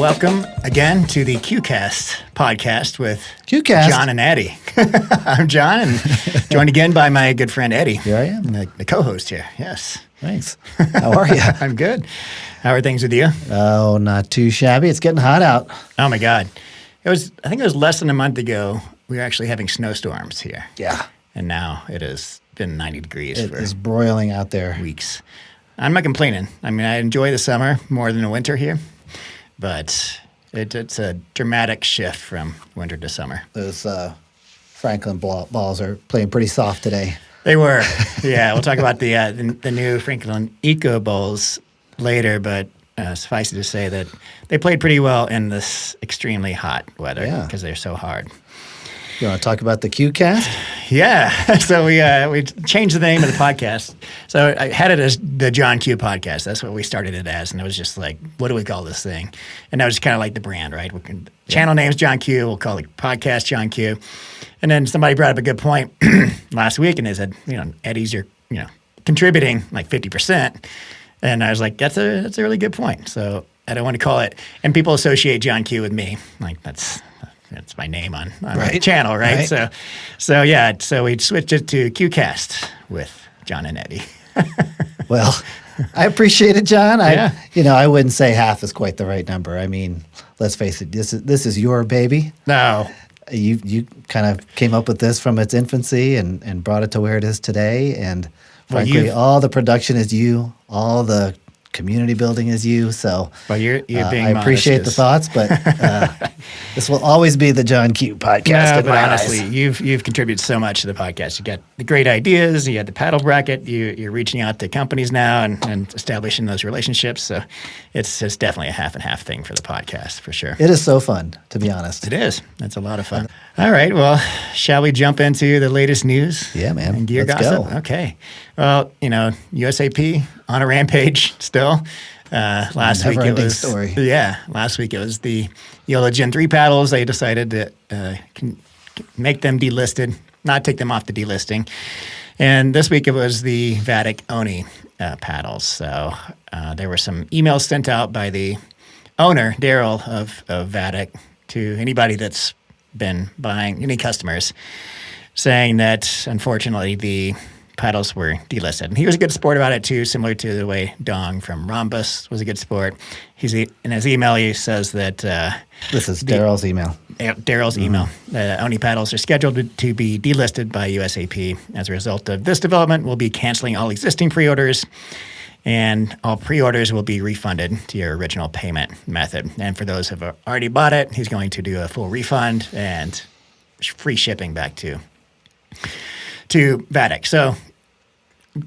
welcome again to the KewCast podcast with KewCast. John and Eddie. I'm John, and joined again by my good friend Eddie. Here I am. The co-host here, yes. Thanks. How are you? I'm good. How are things with you? Oh, not too shabby. It's getting hot out. Oh, my God. I think it was less than a month ago, we were actually having snowstorms here. Yeah. And now it has been 90 degrees It for is broiling out there. weeks. I'm not complaining. I mean, I enjoy the summer more than the winter here, but it's a dramatic shift from winter to summer. Those Franklin balls are playing pretty soft today. They were. Yeah, we'll talk about the new Franklin Eco Bowls later, but suffice it to say that they played pretty well in this extremely hot weather because they're so hard. You want to talk about the KewCast? Yeah. So we changed the name of the podcast. So I had it as the John Q podcast. That's what we started it as. And it was just like, what do we call this thing? And that was kind of like the brand, right? Channel name's John Q. We'll call it podcast John Q. And then somebody brought up a good point last week, and they said, Eddie's contributing like 50%. And I was like, that's a really good point. So I don't want to call it, and people associate John Q with me. Like that's my name on the channel, right? So we switched it to KewCast with John and Eddie. Well, I appreciate it, John. Yeah. I wouldn't say half is quite the right number. I mean, let's face it, this is your baby. No. You kind of came up with this from its infancy and brought it to where it is today. And frankly, all the production is you, all the community building is you. So you're being I appreciate the thoughts, but this will always be the John Q podcast. No, but honestly, you've contributed so much to the podcast. You got the great ideas. You had the paddle bracket. You're reaching out to companies now and establishing those relationships. So it's definitely a half and half thing for the podcast for sure. It is so fun, to be honest. It is. It's a lot of fun. All right. Well, shall we jump into the latest news? Yeah, man. And gear Let's gossip. go. Okay. Well, USAP on a rampage still. Last week it was story. Yeah. Last week it was the Yola Gen 3 paddles. They decided to make them delisted, not take them off the delisting. And this week it was the Vatic Oni paddles. So there were some emails sent out by the owner, Daryl of Vatic, to anybody that's been buying, any customers, saying that unfortunately the paddles were delisted. And he was a good sport about it too, similar to the way Dong from Rhombus was a good sport. In his email, he says that this is Daryl's email. Daryl's email. Oni paddles are scheduled to be delisted by USAP. As a result of this development, we'll be canceling all existing pre-orders, and all pre-orders will be refunded to your original payment method. And for those who have already bought it, he's going to do a full refund and free shipping back to Vatic. So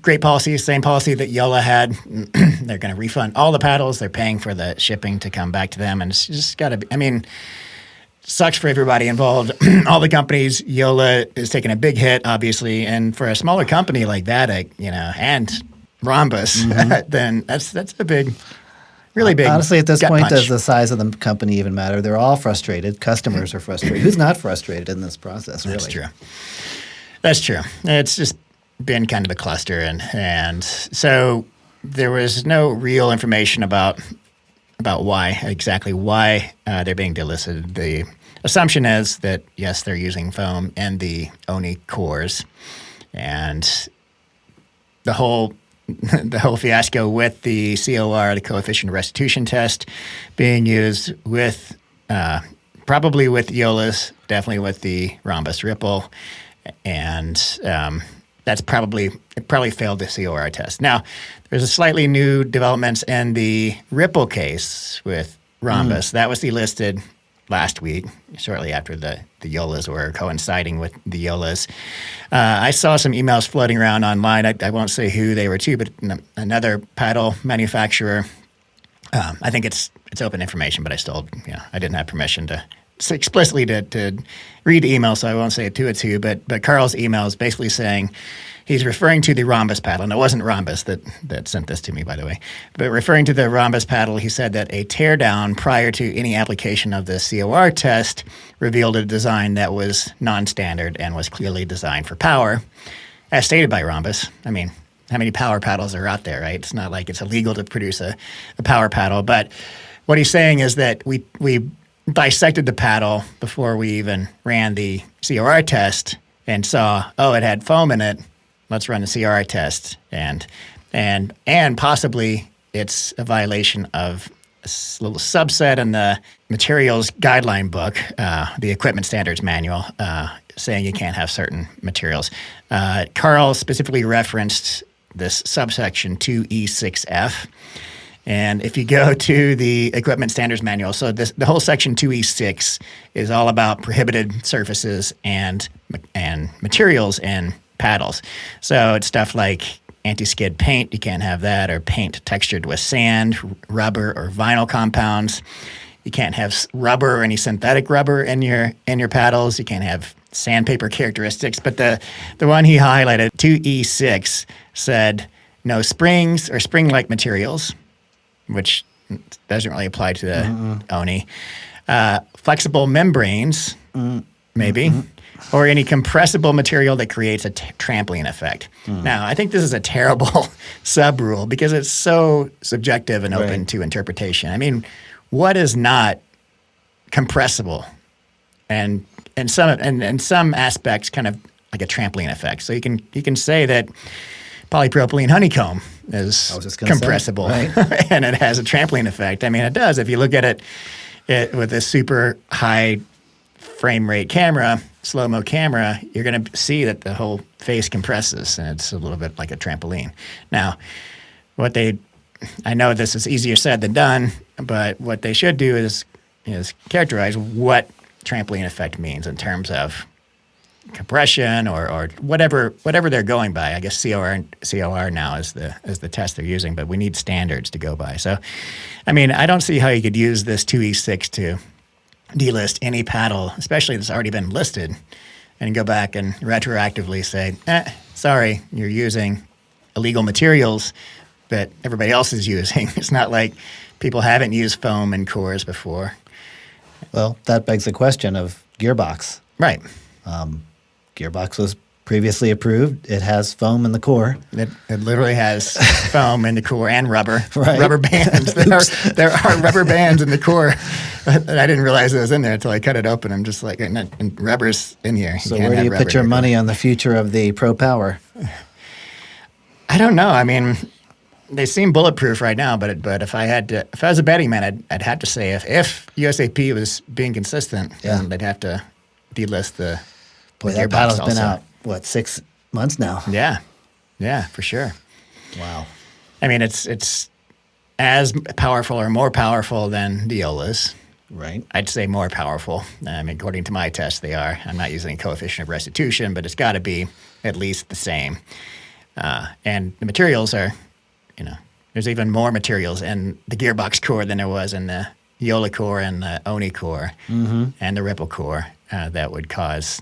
great policy, same policy that Yola had. They're going to refund all the paddles. They're paying for the shipping to come back to them. And it's just got to be, sucks for everybody involved. All the companies, Yola is taking a big hit, obviously. And for a smaller company like Vatic, and Rhombus, then that's a big, really big. Honestly, at this point, punch. does the size of the company even matter? They're all frustrated. Customers are frustrated. Who's not frustrated in this process, really? That's true. That's true. It's just been kind of a cluster. And so there was no real information about why they're being delisted. The assumption is that, yes, they're using foam in the Oni cores. And the whole fiasco with the COR, the coefficient of restitution test, being used with probably with Yolas, definitely with the Rhombus Ripple, and it probably failed the COR test. Now, there's a slightly new developments in the Ripple case with Rhombus. That was delisted last week, shortly after the Yolas were coinciding with the Yolas. I saw some emails floating around online. I won't say who they were to, but another paddle manufacturer. I think it's open information, but I didn't have permission to explicitly to read the email, so I won't say it to it. But Carl's email is basically saying he's referring to the Rhombus paddle, and it wasn't Rhombus that sent this to me, by the way. But referring to the Rhombus paddle, he said that a teardown prior to any application of the COR test revealed a design that was non-standard and was clearly designed for power, as stated by Rhombus. How many power paddles are out there, right? It's not like it's illegal to produce a power paddle, but what he's saying is that we dissected the paddle before we even ran the CRI test and saw, oh, it had foam in it. Let's run the CRI test, and possibly it's a violation of a little subset in the materials guideline book, the equipment standards manual, saying you can't have certain materials. Carl specifically referenced this subsection 2E6F. And if you go to the equipment standards manual, so the whole section 2E6 is all about prohibited surfaces and materials in paddles. So it's stuff like anti-skid paint, you can't have that, or paint textured with sand, rubber, or vinyl compounds. You can't have rubber or any synthetic rubber in your paddles. You can't have sandpaper characteristics. But the one he highlighted, 2E6, said no springs or spring-like materials, which doesn't really apply to the ONI. Flexible membranes, maybe, or any compressible material that creates a trampoline effect. Now, I think this is a terrible sub-rule because it's so subjective and open to interpretation. I mean, what is not compressible and in some aspects kind of like a trampoline effect? So you can say that polypropylene honeycomb is compressible, and it has a trampoline effect. I mean, it does. If you look at it with a super high frame rate camera, slow-mo camera, you're going to see that the whole face compresses, and it's a little bit like a trampoline. Now, I know this is easier said than done, but what they should do is characterize what trampoline effect means in terms of compression or whatever they're going by. I guess COR now is the test they're using, but we need standards to go by. So, I mean, I don't see how you could use this 2E6 to delist any paddle, especially that's already been listed, and go back and retroactively say, sorry, you're using illegal materials that everybody else is using. It's not like people haven't used foam in cores before. Well, that begs the question of gearbox. Right. Gearbox was previously approved. It has foam in the core. It literally has foam in the core and rubber. Right. Rubber bands. There are rubber bands in the core. I didn't realize it was in there until I cut it open. I'm just like, and rubber's in here. So where do you put your money on the future of the Pro Power? I don't know. I mean, they seem bulletproof right now, but if I was a betting man, I'd have to say if USAP was being consistent, then they'd have to delist the that paddle's been out, 6 months now? Yeah, for sure. Wow. I mean, it's as powerful or more powerful than the Yolas. Right. I'd say more powerful. I mean, according to my test, they are. I'm not using a coefficient of restitution, but it's got to be at least the same. And the materials are, there's even more materials in the gearbox core than there was in the Yola core and the Oni core and the Ripple core that would cause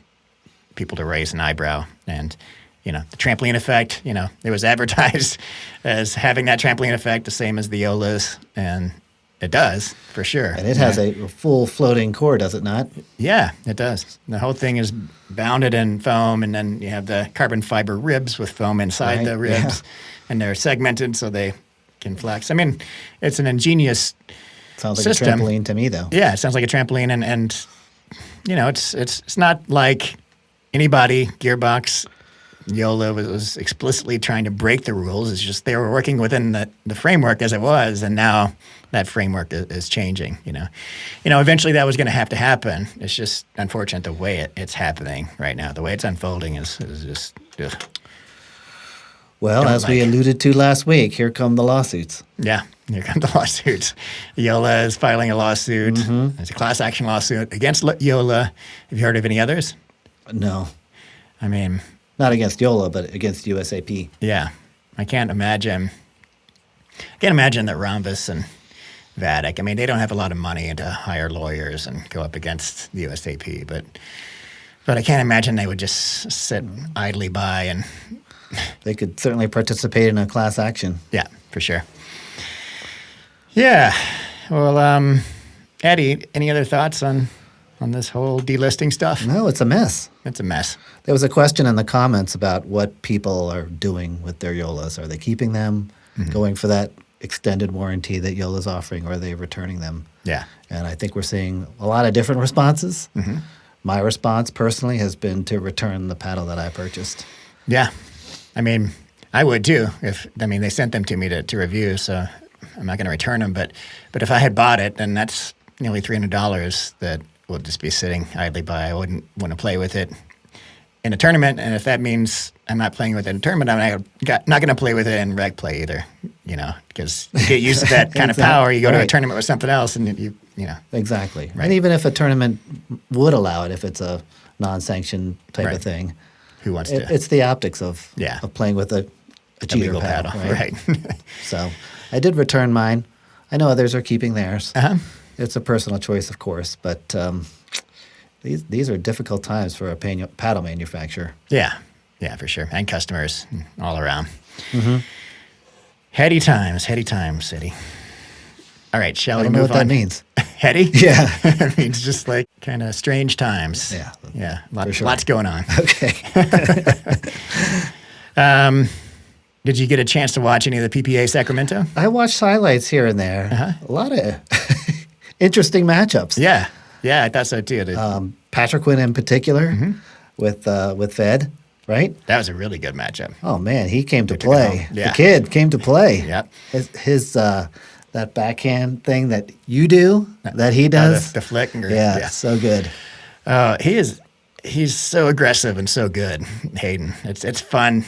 people to raise an eyebrow. And, the trampoline effect, it was advertised as having that trampoline effect the same as the Yolas, and it does, for sure. And it has a full floating core, does it not? Yeah, it does. The whole thing is bounded in foam, and then you have the carbon fiber ribs with foam inside the ribs, and they're segmented so they can flex. I mean, it's an ingenious Sounds like system. a trampoline to me, though. Yeah, it sounds like a trampoline, and it's not like anybody, Gearbox, Yola was explicitly trying to break the rules. It's just they were working within the framework as it was, and now that framework is changing. Eventually that was going to happen. It's just unfortunate the way it's happening right now. The way it's unfolding is just. Ugh. Well, as we alluded to last week, here come the lawsuits. Yeah, here come the lawsuits. Yola is filing a lawsuit. It's a class action lawsuit against Yola. Have you heard of any others? No. I mean, not against Yola, but against USAP. Yeah. I can't imagine that Rhombus and Vatic, I mean, they don't have a lot of money to hire lawyers and go up against the USAP, but I can't imagine they would just sit idly by and... They could certainly participate in a class action. Yeah, for sure. Yeah. Well, Eddie, any other thoughts on this whole delisting stuff? No, it's a mess. It's a mess. There was a question in the comments about what people are doing with their Yolas. Are they keeping them, going for that extended warranty that Yola's offering, or are they returning them? Yeah. And I think we're seeing a lot of different responses. Mm-hmm. My response personally has been to return the paddle that I purchased. Yeah. I mean, I would too. They sent them to me to review, so I'm not going to return them. But if I had bought it, then that's nearly $300 that will just be sitting idly by. I wouldn't want to play with it in a tournament, and if that means I'm not playing with it in a tournament, I'm not going to play with it in reg play either. Because you get used to that kind of power. You go to a tournament with something else, and you know. Exactly. Right. And even if a tournament would allow it, if it's a non-sanctioned type Right. of thing, Who wants to? it's the optics of playing with a cheater legal paddle. right? So I did return mine. I know others are keeping theirs. Uh-huh. It's a personal choice, of course, but these are difficult times for a paddle manufacturer. Yeah, for sure, and customers all around. Mm-hmm. Heady times, Eddie. All right, shall we I don't know move what on? that means. Heady? Yeah. It means just like kind of strange times. Yeah. Yeah, lots going on. Okay. Did you get a chance to watch any of the PPA Sacramento? I watched highlights here and there. Uh-huh. A lot of interesting matchups. Yeah, I thought so too. Patrick Quinn in particular Mm-hmm. with Fed, right? That was a really good matchup. Oh man, he came to took it home. play. Yeah. The kid came to play. Yep. His that backhand thing that you do, that he does. The flick. Yeah, so good. He's so aggressive and so good, Hayden. It's fun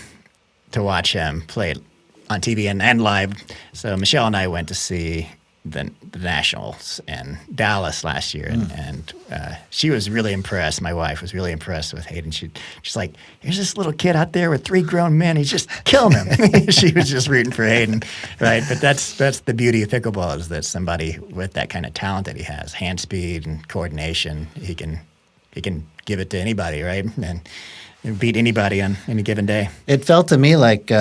to watch him play on TV and live. So Michelle and I went to see the Nationals in Dallas last year, and she was really impressed. My wife was really impressed with Hayden. She's like, "Here's this little kid out there with 3 grown men. He's just killing them." She was just rooting for Hayden, right? But that's the beauty of pickleball, is that somebody with that kind of talent that he has, hand speed and coordination, he can give it to anybody, right? And beat anybody on any given day. It felt to me like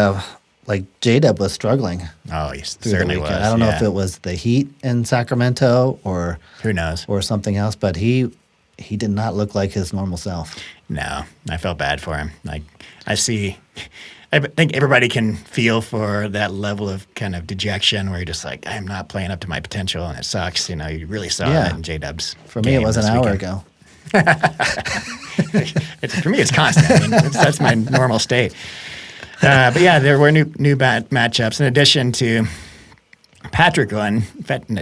J-Dub was struggling Oh, he through certainly the was. weekend. I don't know yeah. if it was the heat in Sacramento or Who knows? something else, but he did not look like his normal self. No, I felt bad for him. I think everybody can feel for that level of kind of dejection where you're just like, I'm not playing up to my potential, and it sucks. You really saw Yeah. that in J-Dub's For me, it was an this hour weekend. ago. For me, it's constant. I mean, that's my normal state. But yeah, there were new matchups. In addition to Patrick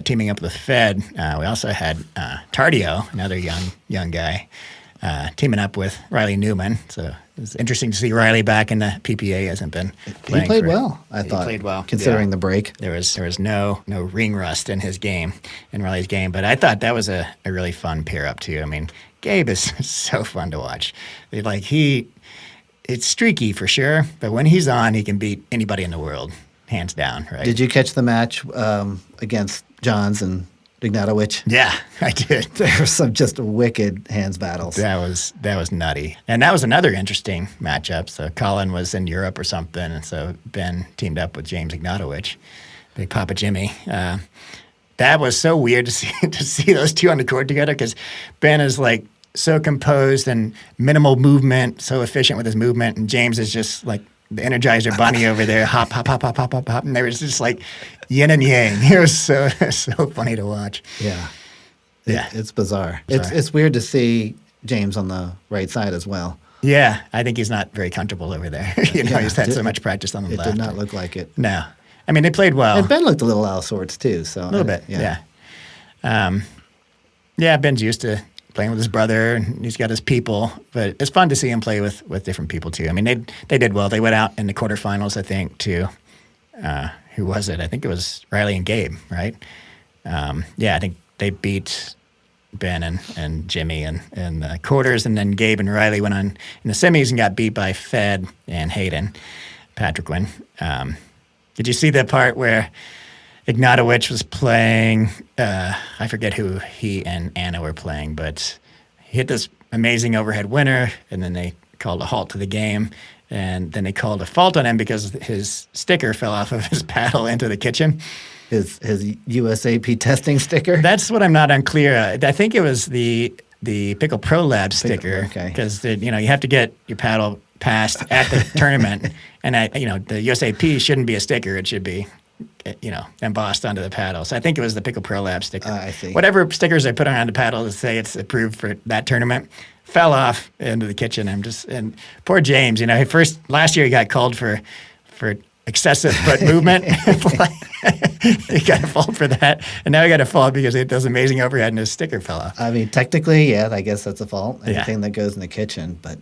teaming up with Fed, we also had Tardio, another young guy, teaming up with Riley Newman. So it was interesting to see Riley back in the PPA. Hasn't been playing. He played well, I thought. He played well, considering yeah. the break. There was no ring rust in Riley's game. But I thought that was a really fun pair up too. I mean, Gabe is so fun to watch. It's streaky for sure, but when he's on, he can beat anybody in the world, hands down, right? Did you catch the match against Johns and Ignatowicz? Yeah, I did. There were some just wicked hands battles. That was nutty. And that was another interesting matchup. So Colin was in Europe or something, and so Ben teamed up with James Ignatowicz, Big Papa Jimmy. That was so weird to see those two on the court together, because Ben is like so composed and minimal movement, so efficient with his movement, and James is just like the Energizer Bunny over there, hop, hop, hop, hop, hop, hop, hop, and there was just like yin and yang. It was so funny to watch. Yeah. Yeah. It's bizarre. It's weird to see James on the right side as well. Yeah, I think he's not very comfortable over there. Yeah, He's had so much practice on the It left. did not look like it. No. I mean, they played well. And Ben looked a little out of sorts too. So A little bit, yeah. Ben's used to playing with his brother, and he's got his people. But it's fun to see him play with different people too. I mean, they did well. They went out in the quarterfinals, I think, to who was it? I think it was Riley and Gabe, right? I think they beat Ben and Jimmy in the quarters, and then Gabe and Riley went on in the semis and got beat by Fed and Hayden, Patrick Wynn. Did you see the part where Ignatowicz was playing? I forget who he and Anna were playing, but he hit this amazing overhead winner, and then they called a halt to the game, and then they called a fault on him because his sticker fell off of his paddle into the kitchen. His USAP testing sticker. That's what I'm not unclear. I think it was the Pickle Pro Lab sticker, because you have to get your paddle passed at the tournament, and the USAP shouldn't be a sticker. It should be embossed onto the paddle. So I think it was the Pickle Pro Lab sticker. I see. Whatever stickers they put on the paddle to say it's approved for that tournament fell off into the kitchen. And poor James, last year he got called for excessive foot movement. He got a fault for that. And now he got a fault because it does amazing overhead and his sticker fell off. I mean, technically, yeah, I guess that's a fault. Anything that goes in the kitchen, but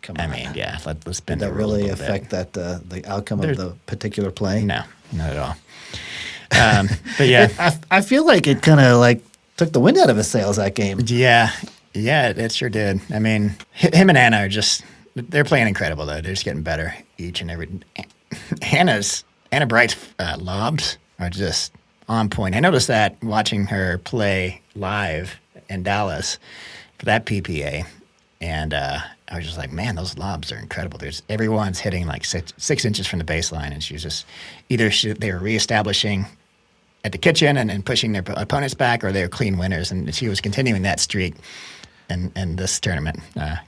come on. I mean, yeah, let's bend Did the that rule a really little affect bit. the outcome of the particular play? No, not at all. But yeah. I feel like it kind of like took the wind out of his sails, that game. Yeah, it sure did. I mean, him and Anna they're playing incredible, though. They're just getting better each and every. Anna Bright's lobs are just on point. I noticed that watching her play live in Dallas for that PPA, and I was just like, man, those lobs are incredible. Everyone's hitting like 6 inches from the baseline, and she was just they were reestablishing at the kitchen and pushing their opponents back, or they were clean winners, and she was continuing that streak in this tournament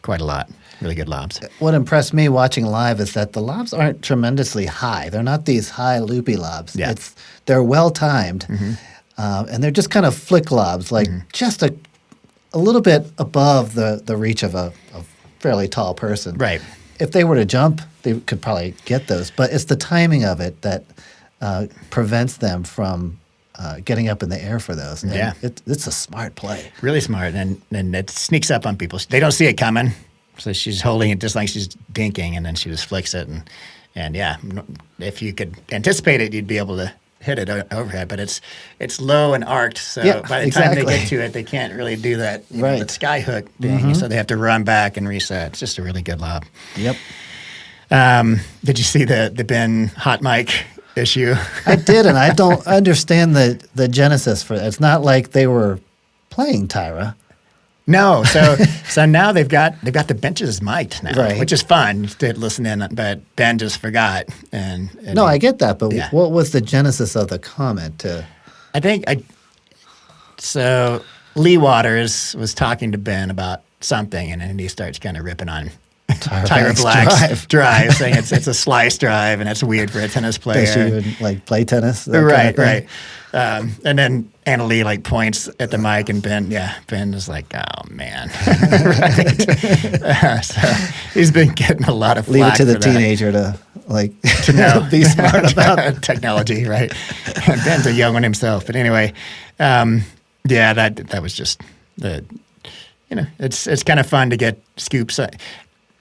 quite a lot. Really good lobs. What impressed me watching live is that the lobs aren't tremendously high. They're not these high loopy lobs. Yeah. They're well timed, and they're just kind of flick lobs, like just a little bit above the reach of a fairly tall person. Right. If they were to jump, they could probably get those, but it's the timing of it that prevents them from getting up in the air for those. And Yeah. it's a smart play. Really smart, and it sneaks up on people. They don't see it coming, so she's holding it just like she's dinking, and then she just flicks it, and yeah, if you could anticipate it, you'd be able to hit it overhead. But it's low and arced, so by the time they get to it, they can't really do that that sky hook thing. So they have to run back and reset. It's just a really good lob. Yep. Did you see the Ben hot mic issue? I did, and I don't understand the genesis for it. It's not like they were playing Tyra. No, so now they've got the benches mic'd now, Right. which is fun to listen in. But Ben just forgot, and No, I get that, but Yeah. what was the genesis of the comment? I think so. Lee Waters was talking to Ben about something, and then he starts kind of ripping on Tyra Black's drive, saying it's a Slyce drive, and it's weird for a tennis player. That she would like play tennis, that Right, kind of thing? right. And then Anna Lee like points at the mic, and Ben is like, "Oh man," so he's been getting a lot of Leave flack it to the for that. teenager to know. be smart about. technology, right? Ben's a young one himself, but anyway, that was just it's kind of fun to get scoops.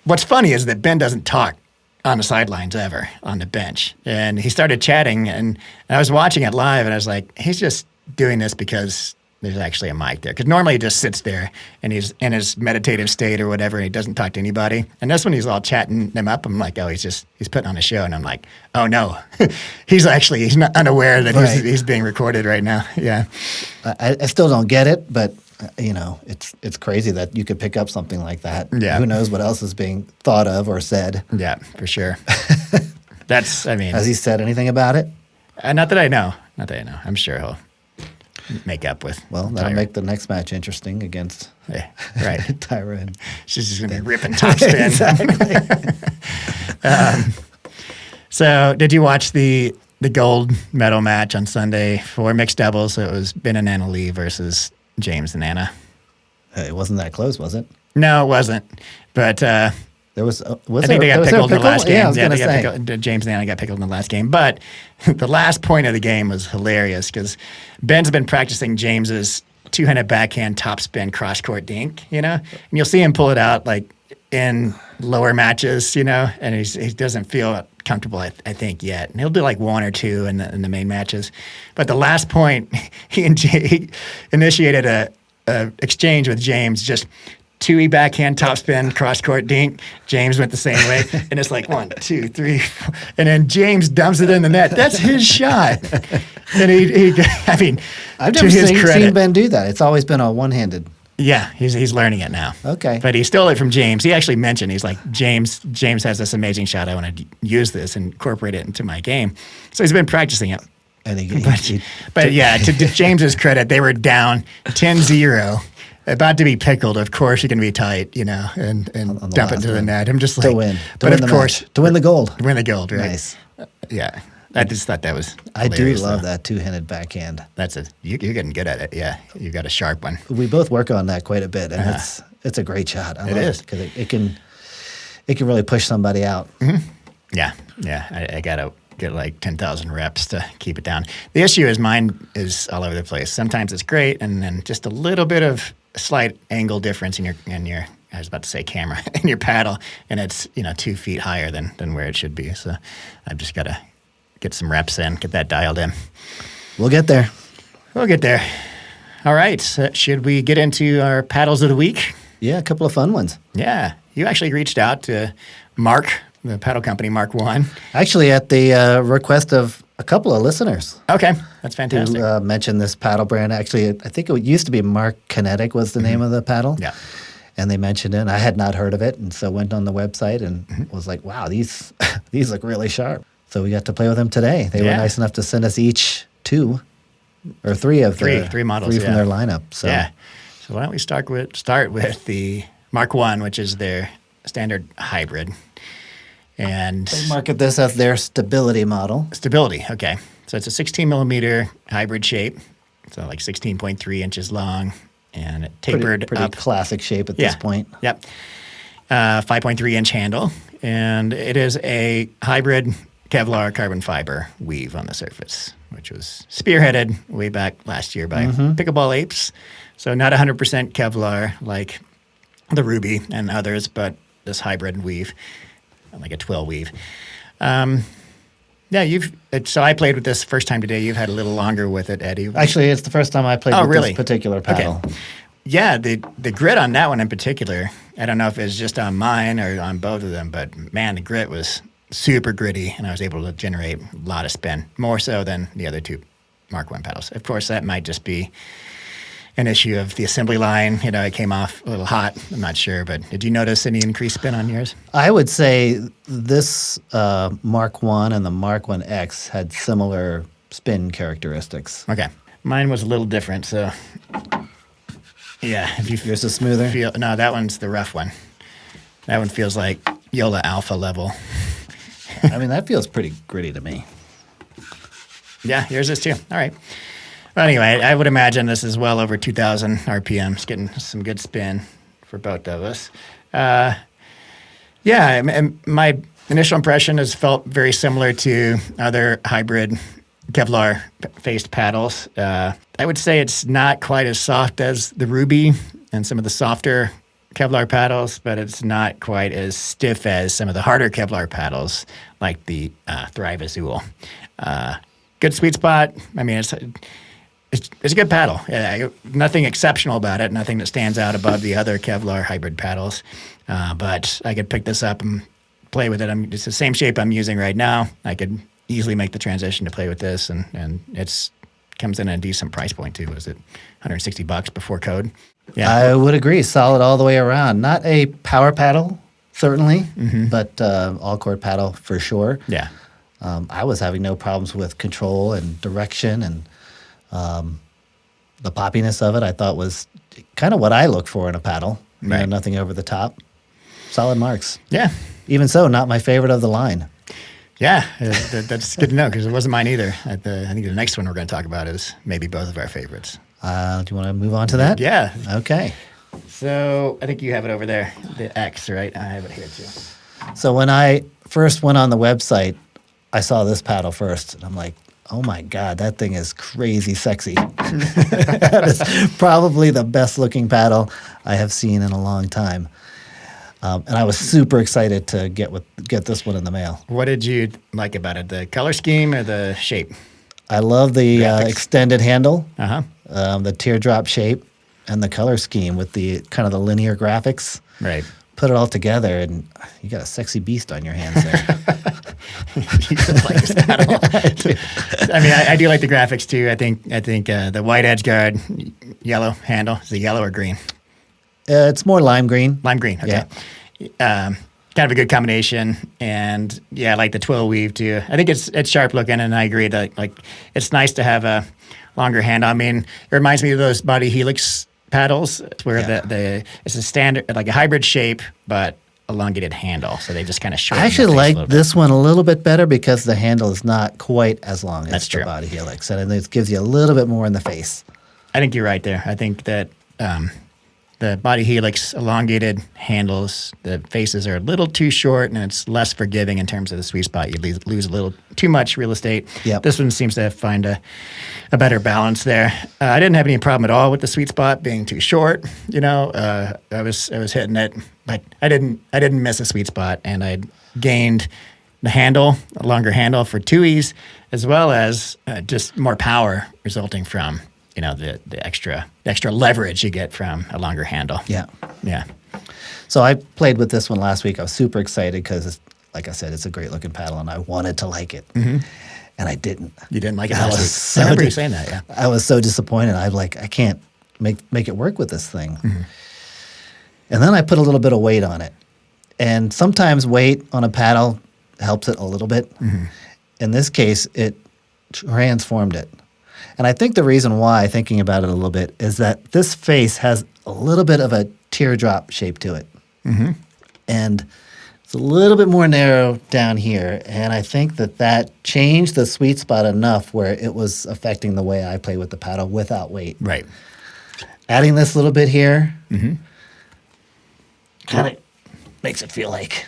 What's funny is that Ben doesn't talk on the sidelines ever on the bench, and he started chatting, and I was watching it live, and I was like, he's just doing this because there's actually a mic there. Because normally he just sits there and he's in his meditative state or whatever, and he doesn't talk to anybody. And that's when he's all chatting them up. I'm like, oh, he's putting on a show. And I'm like, oh no, he's not unaware that he's being recorded right now. Yeah. I still don't get it, but it's crazy that you could pick up something like that. Yeah. Who knows what else is being thought of or said? Yeah, for sure. Has Has he said anything about it? not that I know. I'm sure he'll make up with. Well, that'll Tyra. make the next match interesting against Yeah, right. Tyra and She's just gonna be ripping top spin. exactly. So, did you watch the gold medal match on Sunday for mixed doubles? So it was Ben and Anna Lee versus James and Anna. It wasn't that close, was it? No, it wasn't. But There was. I think they got was there a pickled in the last game. Yeah, I was going to they got say. pickled. James and Anna got pickled in the last game. But the last point of the game was hilarious because Ben's been practicing James's two-handed backhand topspin cross-court dink, and you'll see him pull it out like in lower matches, and he doesn't feel comfortable, I think, yet. And he'll do like one or two in the main matches. But the last point, he initiated a exchange with James, just 2E backhand topspin cross-court dink. James went the same way, and it's like 1, 2, 3, 4. And then James dumps it in the net. That's his shot. And I've to never his seen credit, Ben do that. It's always been a one-handed. yeah, he's learning it now. Okay. But he stole it from James. He actually mentioned, he's like, James has this amazing shot. I want to use this and incorporate it into my game. So he's been practicing it. And But yeah, to James's credit, they were down 10-0, about to be pickled. Of course, you're going to be tight, and dump it to the net. I'm just like, to win. But of course, to win the gold. to win the gold, right? Nice. Yeah. I just thought that was I do hilarious, love though. that two-handed backhand. You're getting good at it. Yeah, you got a sharp one. We both work on that quite a bit, and it's a great shot. I love is. because it can really push somebody out. Yeah. I gotta get like 10,000 reps to keep it down. The issue is mine is all over the place. Sometimes it's great, and then just a little bit of slight angle difference in your I was about to say camera in your paddle, and it's 2 feet higher than where it should be. So I've just got to get some reps in, get that dialed in. We'll get there. We'll get there. All right. So should we get into our paddles of the week? Yeah, a couple of fun ones. Yeah. You actually reached out to Mark, the paddle company, Mark One. Actually, at the request of a couple of listeners. Okay. That's fantastic. Who mentioned this paddle brand. Actually, I think it used to be Mark Kinetic was the name of the paddle. Yeah. And they mentioned it, and I had not heard of it, and so went on the website and was like, wow, these look really sharp. So we got to play with them today. They were nice enough to send us each 2 or 3 of three models, from their lineup. So yeah. So why don't we start with the Mark One, which is their standard hybrid. And they market this as their stability model. Stability, okay. So it's a 16 millimeter hybrid shape. So like 16.3 inches long, and it tapered pretty up. classic shape at this point. Yep. 5.3 inch handle, and it is a hybrid Kevlar carbon fiber weave on the surface, which was spearheaded way back last year by Pickleball Apes. So not 100% Kevlar like the Ruby and others, but this hybrid weave, like a twill weave. Yeah, so I played with this first time today. You've had a little longer with it, Eddie. Actually, it's the first time I played with really? this particular paddle. Okay. Yeah, the grit on that one in particular, I don't know if it's just on mine or on both of them, but man, the grit was super gritty, and I was able to generate a lot of spin, more so than the other 2 Mark 1 paddles. Of course, that might just be an issue of the assembly line. It came off a little hot. I'm not sure, but did you notice any increased spin on yours? I would say this Mark 1 and the Mark 1X had similar spin characteristics. Okay. Mine was a little different, so yeah. If you Yours is smoother? No, that one's the rough one. That one feels like Yola Alpha level. I mean, that feels pretty gritty to me. Yeah, yours is too. All right. Well, anyway, I would imagine this is well over 2,000 RPMs, getting some good spin for both of us. Yeah, and my initial impression has felt very similar to other hybrid Kevlar-faced paddles. I would say it's not quite as soft as the Ruby and some of the softer Kevlar paddles, but it's not quite as stiff as some of the harder Kevlar paddles, like the Thrive Azul. Good sweet spot. I mean, it's a good paddle. Nothing exceptional about it. Nothing that stands out above the other Kevlar hybrid paddles. But I could pick this up and play with it. It's the same shape I'm using right now. I could easily make the transition to play with this, and it's comes in at a decent price point too. Was it $160 before code? Yeah, I would agree. Solid all the way around. Not a power paddle, certainly, but all-cord paddle for sure. yeah. I was having no problems with control and direction, and the poppiness of it I thought was kind of what I look for in a paddle. Right. Nothing over the top. Solid marks. Yeah. Even so, not my favorite of the line. Yeah, that's good to know because it wasn't mine either. I think the next one we're going to talk about is maybe both of our favorites. Do you want to move on to that? Yeah. Okay. So I think you have it over there, the X, right? I have it here too. So when I first went on the website, I saw this paddle first, and I'm like, oh my God, that thing is crazy sexy. That is probably the best looking paddle I have seen in a long time. And I was super excited to get this one in the mail. What did you like about it? The color scheme or the shape? I love the extended handle, the teardrop shape, and the color scheme with the kind of the linear graphics. Right. Put it all together, and you got a sexy beast on your hands there. You like this paddle. I mean, I do like the graphics too. I think the white edge guard, yellow handle. Is it yellow or green? It's more lime green. Lime green. Okay. Yeah. Kind of a good combination, and yeah, I like the twill weave too. I think it's sharp looking, and I agree that like it's nice to have a longer handle. I mean, it reminds me of those Body Helix paddles, where the it's a standard like a hybrid shape, but elongated handle, so they just kind of I shorten. actually the face a like little this one a little bit better because the handle is not quite as long as That's the true. body helix, and it gives you a little bit more in the face. bit. I think you're right there. I think that the body helix elongated handles, the faces are a little too short, and it's less forgiving in terms of the sweet spot. You lose a little too much real estate. Yep. This one seems to find a better balance there. I didn't have any problem at all with the sweet spot being too short. I was hitting it, but I didn't miss a sweet spot, and I gained the handle, a longer handle for 2Es, as well as just more power resulting from the extra leverage you get from a longer handle. Yeah. Yeah. So I played with this one last week. I was super excited because, like I said, it's a great looking paddle, and I wanted to like it, and I didn't. You didn't like it I last was week. so I remember you saying that, yeah. I was so disappointed. I'm like, I can't make it work with this thing. And then I put a little bit of weight on it, and sometimes weight on a paddle helps it a little bit. In this case, it transformed it. And I think the reason why, thinking about it a little bit, is that this face has a little bit of a teardrop shape to it. And it's a little bit more narrow down here. And I think that changed the sweet spot enough where it was affecting the way I play with the paddle without weight. Right. Adding this little bit here kind of makes it feel like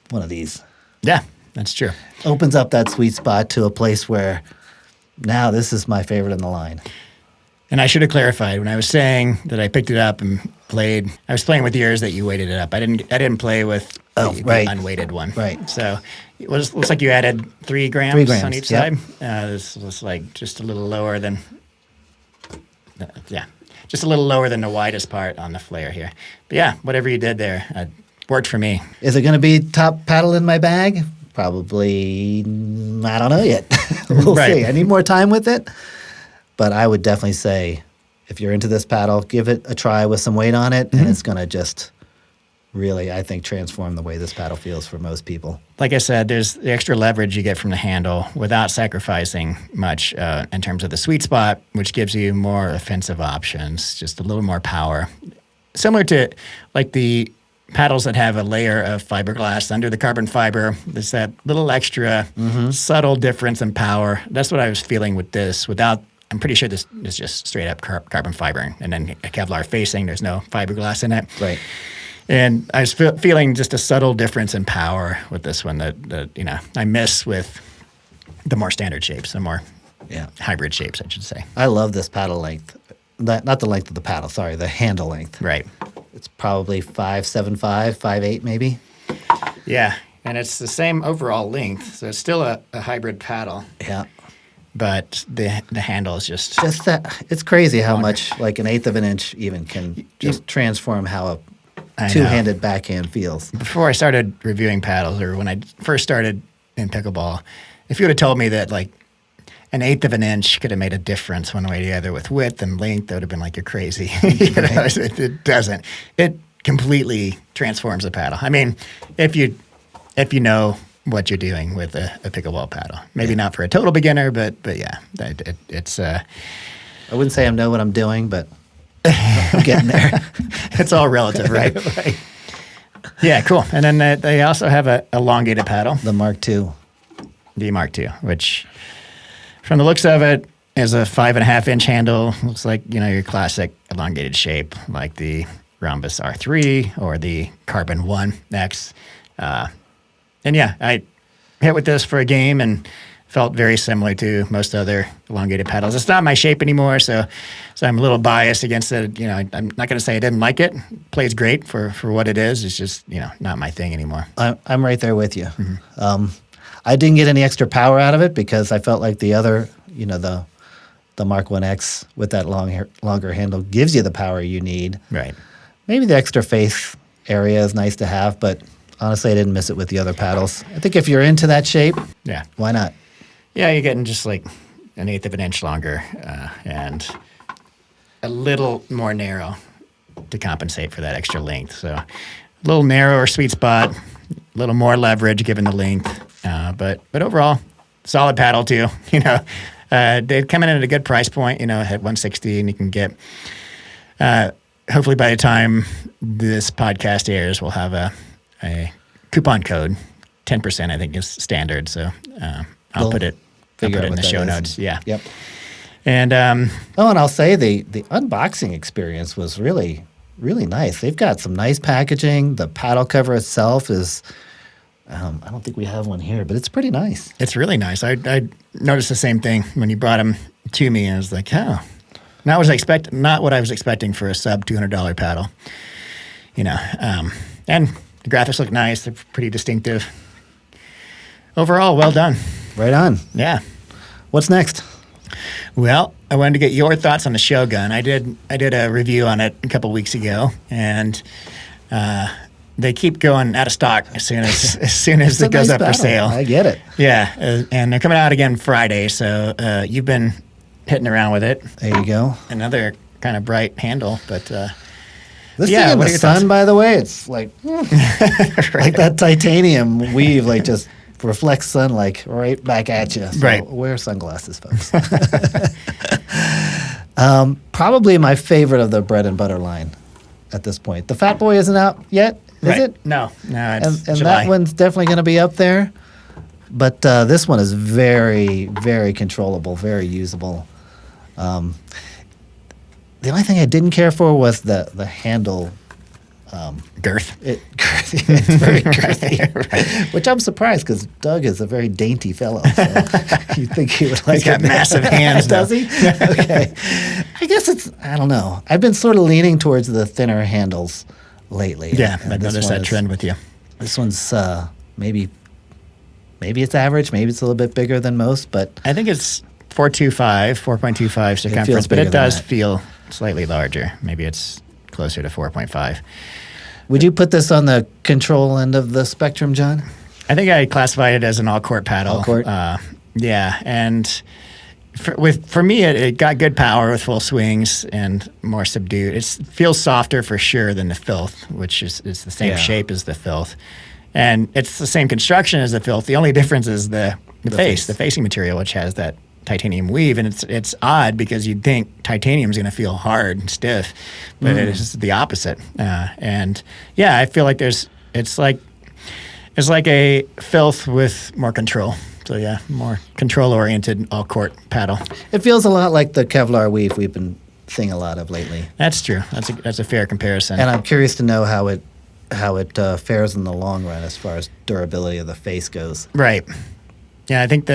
one of these. Yeah, that's true. Opens up that sweet spot to a place where now this is my favorite in the line. And I should have clarified when I was saying that I picked it up and played. I was playing with yours that you weighted it up. I didn't play with the right. unweighted one. Right. So it looks like you added 3 grams, 3 grams, on each yep. side. This was like just a little lower than, just a little lower than the widest part on the flare here. But yeah, whatever you did there worked for me. Is it going to be top paddle in my bag? Probably, I don't know yet. We'll Right. see. I need more time with it. But I would definitely say, if you're into this paddle, give it a try with some weight on it, and it's going to just really, I think, transform the way this paddle feels for most people. Like I said, there's the extra leverage you get from the handle without sacrificing much in terms of the sweet spot, which gives you more offensive options, just a little more power. Similar to like the paddles that have a layer of fiberglass under the carbon fiber. There's that little extra subtle difference in power. That's what I was feeling with this I'm pretty sure this is just straight up carbon fiber and then a Kevlar facing. There's no fiberglass in it. Right. And I was feeling just a subtle difference in power with this one that I miss with the more standard shapes, the more hybrid shapes, I should say. I love this paddle length. Not the length of the paddle, sorry, the handle length. Right. It's probably 5.75, 5.8 maybe. Yeah, and it's the same overall length, so it's still a hybrid paddle. Yeah. But the handle is just that it's crazy how longer. much like an eighth of an inch even can just transform how I a know. two-handed backhand feels. Before I started reviewing paddles, or when I first started in pickleball, if you would have told me that like an eighth of an inch could have made a difference one way or the other with width and length, I would have been like, you're crazy. It doesn't. It completely transforms the paddle. I mean, if you know what you're doing with a pickleball paddle, maybe not for a total beginner, but yeah, it's. I wouldn't say I know what I'm doing, but I'm getting there. It's all relative, right? Right. Yeah, cool. And then they also have a elongated paddle, The Mark II. the Mark II, which from the looks of it is a 5.5-inch handle. Looks like, your classic elongated shape, like the Rhombus R3 or the Carbon 1X. And yeah, I hit with this for a game and felt very similar to most other elongated paddles. It's not my shape anymore, so I'm a little biased against it. I'm not going to say I didn't like it. It plays great for what it is. It's just, not my thing anymore. I'm right there with you. I didn't get any extra power out of it because I felt like the other, the Mark 1X with that longer handle gives you the power you need. Right. Maybe the extra face area is nice to have, but honestly, I didn't miss it with the other paddles. I think if you're into that shape, Yeah. why not? Yeah, you're getting just like an eighth of an inch longer and a little more narrow to compensate for that extra length. So a little narrower sweet spot, a little more leverage given the length. But overall, solid paddle too. They come in at a good price point, at $160, and you can get, hopefully by the time this podcast airs, we'll have a a coupon code. 10%, I think, is standard. So I'll put it in the show notes. Yeah. Yep. And and I'll say the unboxing experience was really, really nice. They've got some nice packaging. The paddle cover itself is, I don't think we have one here, but it's pretty nice. it's really nice. I noticed the same thing when you brought them to me. And I was like, oh, not what I was expecting for a sub $200 paddle. And the graphics look nice. They're pretty distinctive. Overall, well done. Right on. Yeah. What's next? Well, I wanted to get your thoughts on the Shogun. I did a review on it a couple weeks ago, and they keep going out of stock as soon as it goes up for sale. I get it. Yeah, and they're coming out again Friday. So you've been hitting around with it. There you go. Another kind of bright handle, but this thing in the sun, by the way, it's like like that titanium weave, like just reflects sun right back at you. So right. Wear sunglasses, folks. Probably my favorite of the bread and butter line at this point. The Fat Boy isn't out yet, is it? No, it's and July. that one's definitely going to be up there. But this one is very, very controllable, very usable. The only thing I didn't care for was the handle. Girth. It's very girthy, right. Which I'm surprised because Doug is a very dainty fellow. So you'd think he would like He's got it. massive hands. Does he? Okay. I guess I don't know. I've been sort of leaning towards the thinner handles lately. Yeah, and I've noticed that trend with you. This one's maybe it's average. Maybe it's a little bit bigger than most, but I think it's 4.25 circumference, but it does feel slightly larger. Maybe it's closer to 4.5. Would you put this on the control end of the spectrum, John? I think I classified it as an all-court paddle. All-court? Yeah, and for me, it got good power with full swings and more subdued. It feels softer for sure than the Filth, which is the same shape as the Filth. And it's the same construction as the Filth. The only difference is the face, the facing material, which has that titanium weave, and it's odd because you'd think titanium is going to feel hard and stiff, but it is the opposite. And yeah, I feel like it's like a Filth with more control. So yeah, more control-oriented all-court paddle. It feels a lot like the Kevlar weave we've been seeing a lot of lately. That's true. That's a fair comparison. And I'm curious to know how it fares in the long run as far as durability of the face goes. Right. Yeah, I think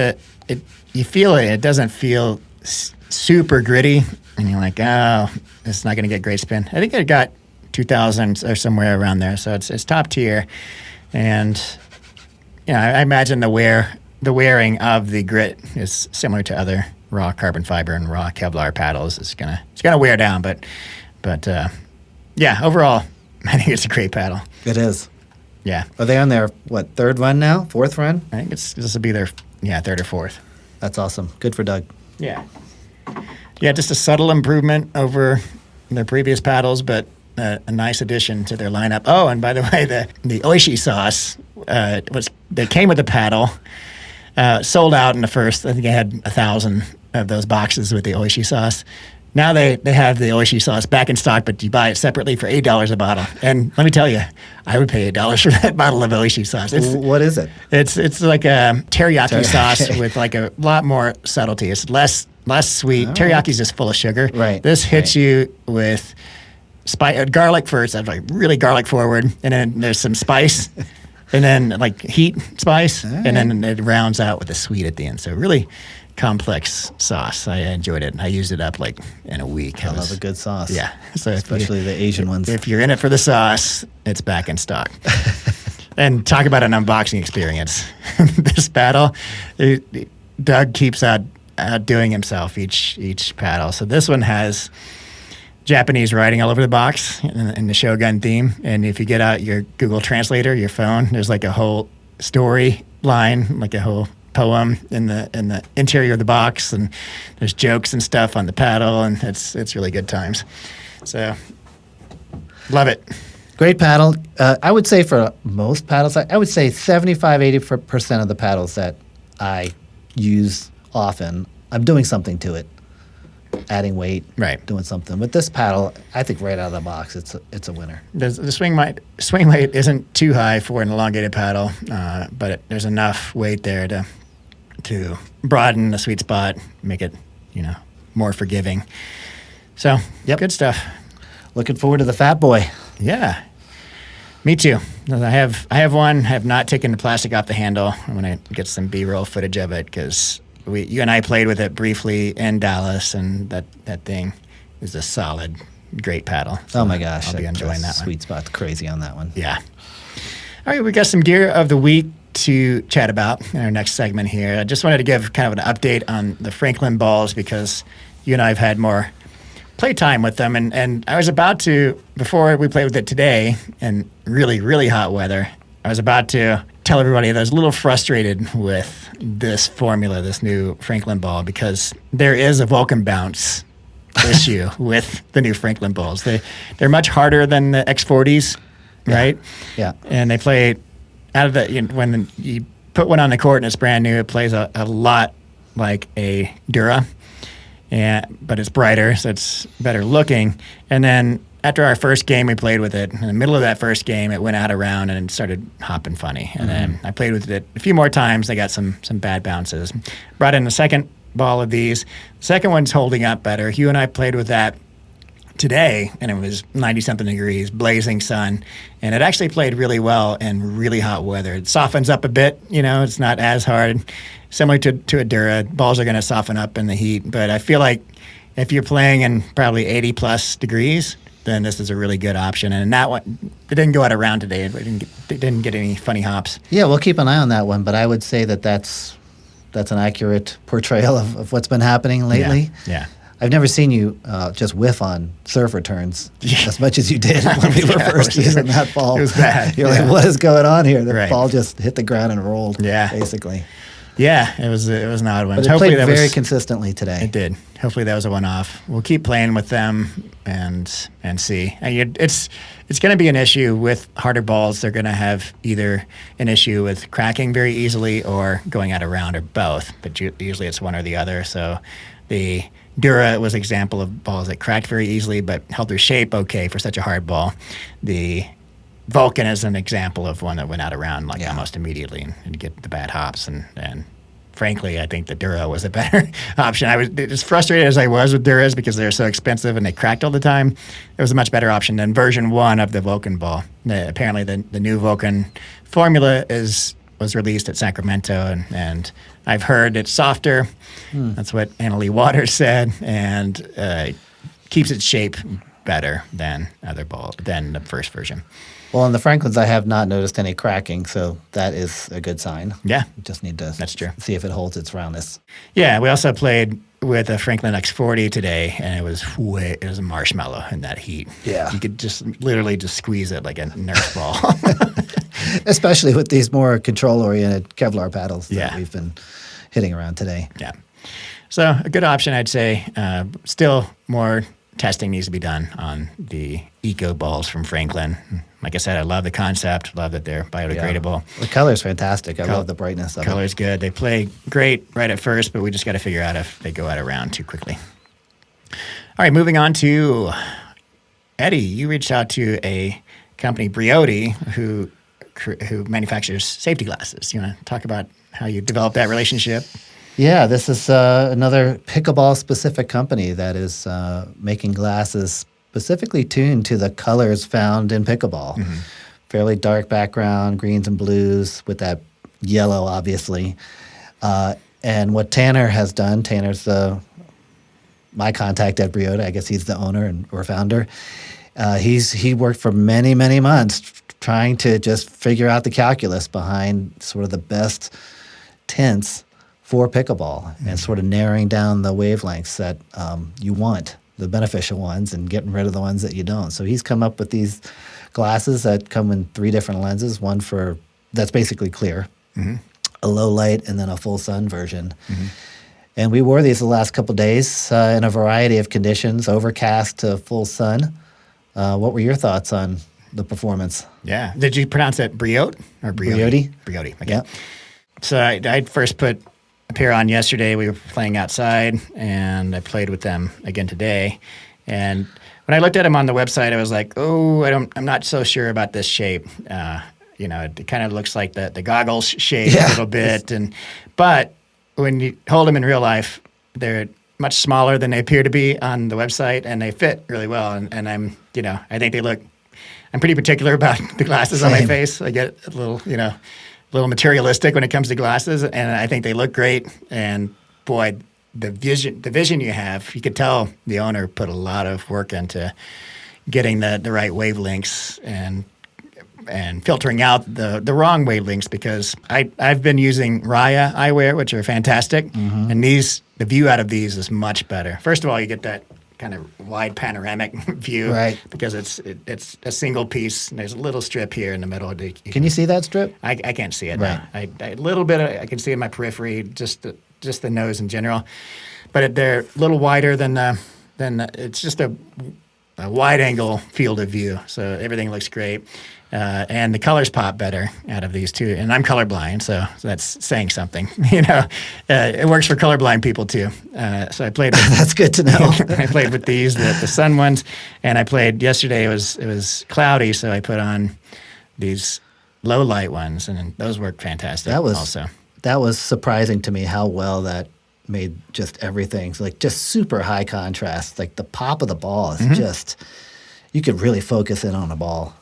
you feel it. It doesn't feel super gritty, and you're like, oh, it's not going to get great spin. I think it got 2,000 or somewhere around there, so it's top tier. And I imagine the wearing of the grit is similar to other raw carbon fiber and raw Kevlar paddles. It's gonna wear down, but yeah, overall, I think it's a great paddle. It is. Yeah. Are they on their third run now? Fourth run? I think this will be their third or fourth. That's awesome. Good for Doug. Yeah. Yeah, just a subtle improvement over their previous paddles, but a nice addition to their lineup. Oh, and by the way, the Oishi sauce that came with the paddle sold out in the first. I think I had 1,000 of those boxes with the Oishi sauce. Now they have the Oishi sauce back in stock, but you buy it separately for $8 a bottle. And let me tell you, I would pay $8 for that bottle of Oishi sauce. What is it? It's like a teriyaki sauce with like a lot more subtlety. It's less sweet. Teriyaki's just full of sugar. Right. This hits you with garlic first. That's like really garlic forward, and then there's some spice, and then like heat spice, and then it rounds out with the sweet at the end. So really complex sauce. I enjoyed it. I used it up like in a week. I love a good sauce. Yeah. So especially the Asian ones. If you're in it for the sauce, it's back in stock. And talk about an unboxing experience. This paddle, Doug keeps outdoing himself each paddle. So this one has Japanese writing all over the box in the Shogun theme. And if you get out your Google Translator, your phone, there's like a whole story line, like a whole poem in the interior of the box, and there's jokes and stuff on the paddle, and it's really good times. So love it. Great paddle. I would say for most paddles, I would say 75-80% of the paddles that I use often, I'm doing something to it. adding weight, Right. doing something. But this paddle, I think right out of the box, it's a winner. The swing weight isn't too high for an elongated paddle, but there's enough weight there to broaden the sweet spot, make it more forgiving. So good stuff. Looking forward to the Fat Boy. Yeah, me too. I have one. I have not taken the plastic off the handle. I'm gonna get some B-roll footage of it because you and I played with it briefly in Dallas, and that thing is a solid, great paddle. So oh my gosh, I'll be enjoying that one. Sweet spot's crazy on that one. Yeah. All right, we got some gear of the week to chat about in our next segment here. I just wanted to give kind of an update on the Franklin balls because you and I have had more playtime with them, and I was about to, before we played with it today in really, really hot weather, I was about to tell everybody that I was a little frustrated with this formula, this new Franklin ball, because there is a Vulcan bounce issue with the new Franklin balls. They're much harder than the X40s, right? Yeah. And they play out of the, when you put one on the court and it's brand new, it plays a lot like a Dura. But it's brighter, so it's better looking. And then after our first game, we played with it. In the middle of that first game, it went out of round and started hopping funny. And then I played with it a few more times. I got some bad bounces. Brought in the second ball of these. The second one's holding up better. Hugh and I played with that today, and it was 90-something degrees, blazing sun. And it actually played really well in really hot weather. It softens up a bit, it's not as hard. Similar to a Dura, balls are going to soften up in the heat. But I feel like if you're playing in probably 80-plus degrees, then this is a really good option. And that one, it didn't go out of round today. It didn't get any funny hops. Yeah, we'll keep an eye on that one. But I would say that's an accurate portrayal of what's been happening lately. Yeah. I've never seen you just whiff on surf returns as much as you did when we were first using that ball. It was bad. You're like, what is going on here? The ball just hit the ground and rolled, Yeah. basically. Yeah, it was an odd one. But it played very consistently today. It did. Hopefully that was a one-off. We'll keep playing with them and see. It's going to be an issue with harder balls. They're going to have either an issue with cracking very easily or going out of round or both. But usually it's one or the other. So the Dura was an example of balls that cracked very easily but held their shape okay for such a hard ball. The Vulcan is an example of one that went out of round almost immediately and get the bad hops. And frankly, I think the Dura was a better option. I was as frustrated as I was with Duras because they're so expensive and they cracked all the time. It was a much better option than version 1 of the Vulcan ball. Apparently, the new Vulcan formula was released at Sacramento, and I've heard it's softer. That's what Annalie Waters said, and keeps its shape better than than the first version. Well, on the Franklins, I have not noticed any cracking, so that is a good sign. Yeah. We just need to That's true. see if it holds its roundness. Yeah, we also played with a Franklin X40 today, and it was a marshmallow in that heat. Yeah. You could literally squeeze it like a Nerf ball. Especially with these more control-oriented Kevlar paddles that we've been hitting around today. Yeah. So a good option, I'd say. Still more testing needs to be done on the eco balls from Franklin. Like I said, I love the concept. Love that they're biodegradable. Yeah. The color's fantastic. I love the brightness of it. Color's good. They play great right at first, but we just got to figure out if they go out of round too quickly. All right, moving on to Eddie. You reached out to a company, Brioti, who manufactures safety glasses. You want to talk about how you developed that relationship? Yeah, this is another pickleball-specific company that is making glasses specifically tuned to the colors found in pickleball. Mm-hmm. Fairly dark background, greens and blues, with that yellow, obviously. And what Tanner has done, Tanner's my contact at Brioti. I guess he's the owner or founder. He worked for many, many months trying to just figure out the calculus behind sort of the best tints for pickleball and sort of narrowing down the wavelengths that you want, the beneficial ones, and getting rid of the ones that you don't. So he's come up with these glasses that come in 3 different lenses, one that's basically clear, a low light, and then a full sun version. Mm-hmm. And we wore these the last couple of days in a variety of conditions, overcast to full sun. What were your thoughts on the performance? Yeah. Did you pronounce it Brioti or Brioti? Brioti. Brioti. Okay. Yeah. So I first put a pair on yesterday. We were playing outside, and I played with them again today. And when I looked at them on the website, I was like, oh, I'm not so sure about this shape. It kind of looks like the goggles shape a little bit. But when you hold them in real life, they're much smaller than they appear to be on the website, and they fit really well. And I think they look. I'm pretty particular about the glasses on my face. I get a little materialistic when it comes to glasses, and I think they look great. And boy, the vision you have, you could tell the owner put a lot of work into getting the right wavelengths and filtering out the wrong wavelengths, because I've been using Raya Eyewear, which are fantastic, and the view out of these is much better. First of all, you get that kind of wide panoramic view, right? Because it's a single piece, and there's a little strip here in the middle. Can you see that strip? I can't see it. Right. A little bit. I can see in my periphery, just the nose in general, but they're a little wider than it's just a wide angle field of view. So everything looks great. And the colors pop better out of these too. And I'm colorblind, so that's saying something. It works for colorblind people too. So I played with That's good to know. I played with these, the sun ones, and I played yesterday. It was cloudy, so I put on these low light ones, and those work fantastic. That was surprising to me how well that made just everything. So like just super high contrast. Like the pop of the ball is just, you could really focus in on a ball.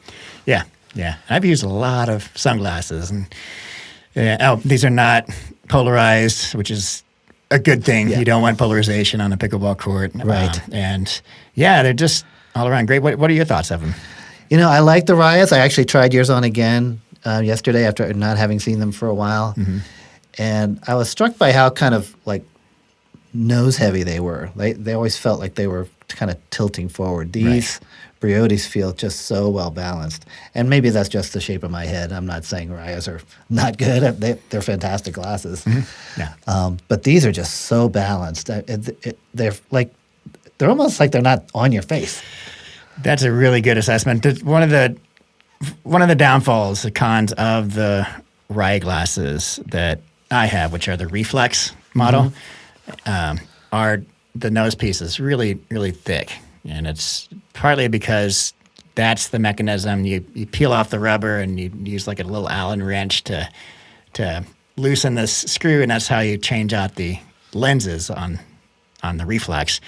Yeah. I've used a lot of sunglasses, and these are not polarized, which is a good thing. Yeah. You don't want polarization on a pickleball court. Right. They're just all around great. What are your thoughts of them? I like the Rayas. I actually tried yours on again yesterday after not having seen them for a while. And I was struck by how kind of like nose heavy they were. They always felt like they were kind of tilting forward. These Briotis feel just so well balanced. And maybe that's just the shape of my head. I'm not saying Rayas are not good. They're fantastic glasses. Yeah. But these are just so balanced. They're almost like they're not on your face. That's a really good assessment. One of the downfalls, the cons of the Raya glasses that I have, which are the reflex model, are the nose piece is really, really thick. And it's partly because that's the mechanism. You peel off the rubber and you use like a little Allen wrench to loosen this screw, and that's how you change out the lenses on the reflex.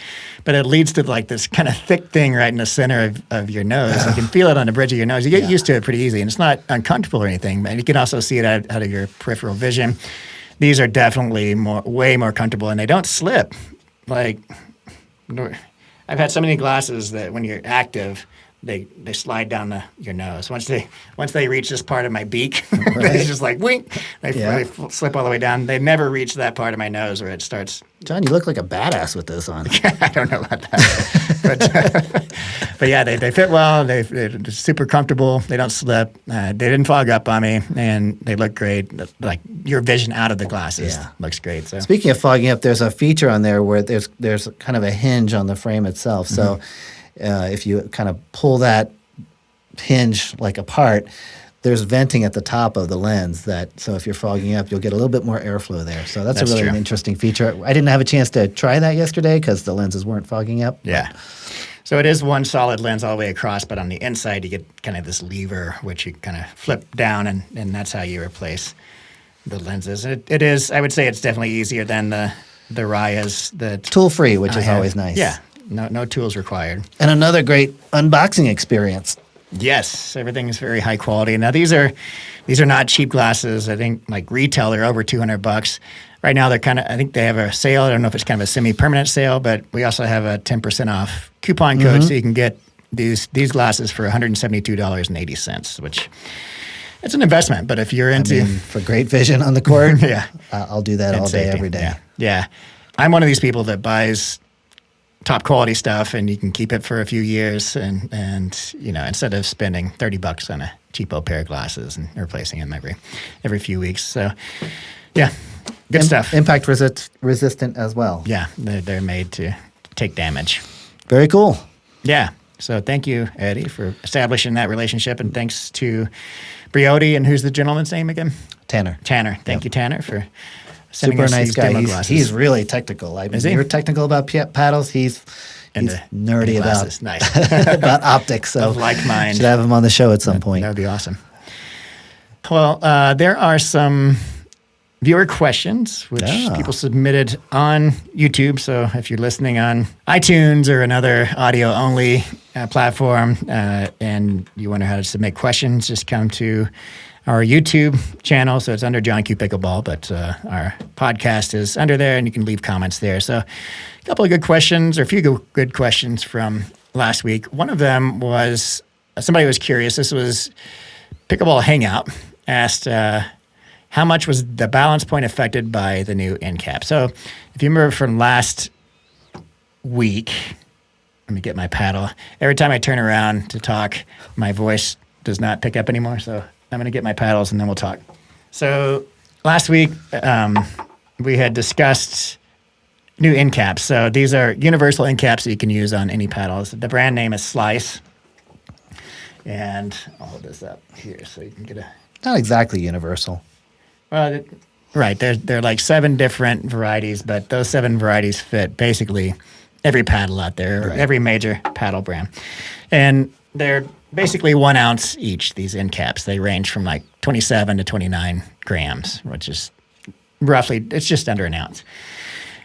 But it leads to like this kind of thick thing right in the center of your nose. You can feel it on the bridge of your nose. You get used to it pretty easy, and it's not uncomfortable or anything, but you can also see it out of your peripheral vision. These are definitely way more comfortable, and they don't slip. Like, I've had so many glasses that when you're active, they slide down your nose. Once they reach this part of my beak, they just like wink. They slip all the way down. They never reach that part of my nose where it starts. John, you look like a badass with this on. I don't know about that, but yeah, they fit well. They're super comfortable. They don't slip. They didn't fog up on me, and they look great. Like your vision out of the glasses looks great. So speaking of fogging up, there's a feature on there where there's kind of a hinge on the frame itself. So if you kind of pull that hinge like apart, there's venting at the top of the lens so if you're fogging up, you'll get a little bit more airflow there. So that's a really an interesting feature. I didn't have a chance to try that yesterday because the lenses weren't fogging up. Yeah. So it is one solid lens all the way across, but on the inside you get kind of this lever which you kind of flip down, and that's how you replace the lenses. It is, I would say it's definitely easier than the Rayas. Tool-free, which is always nice. Yeah. No tools required. And another great unboxing experience. Yes, everything is very high quality. Now these are not cheap glasses. I think like retail they're over $200. Right now they're I think they have a sale. I don't know if it's kind of a semi-permanent sale, but we also have a 10% off coupon code, so you can get these glasses for $172.80, which it's an investment. But if you're into for great vision on the court, I'll do that all day, safety. every day. Yeah. I'm one of these people that buys top quality stuff, and you can keep it for a few years, and instead of spending $30 on a cheapo pair of glasses and replacing them every few weeks. So yeah, good stuff. Impact resistant as well. Yeah, they're made to take damage. Very cool. Yeah. So thank you, Eddie, for establishing that relationship, and thanks to Brioti, and who's the gentleman's name again? Tanner. Thank you, Tanner, for sending Super us nice these guy. demo He's, glasses. he's really technical. I mean, Is he? you're technical about paddles. He's Into nerdy about glasses. Nice. about optics. So Of like mind. should have him on the show at some point. That would be awesome. Well, there are some viewer questions which people submitted on YouTube. So if you're listening on iTunes or another audio-only platform and you wonder how to submit questions, just come to our YouTube channel. So it's under John Kew Pickleball, but our podcast is under there, and you can leave comments there. So a couple of good questions, or a few good questions from last week. One of them was, somebody was curious. This was Pickleball Hangout, asked how much was the balance point affected by the new end cap. So if you remember from last week, let me get my paddle. Every time I turn around to talk, my voice does not pick up anymore. So I'm going to get my paddles and then we'll talk. So last week, we had discussed new end caps. So these are universal end caps that you can use on any paddles. The brand name is Slyce. And I'll hold this up here so you can get a... Not exactly universal. Well, right. There are like 7 different varieties, but those 7 varieties fit basically every paddle out there, Right. every major paddle brand. And they're basically 1 ounce each, these end caps. They range from like 27 to 29 grams, which is roughly, it's just under an ounce.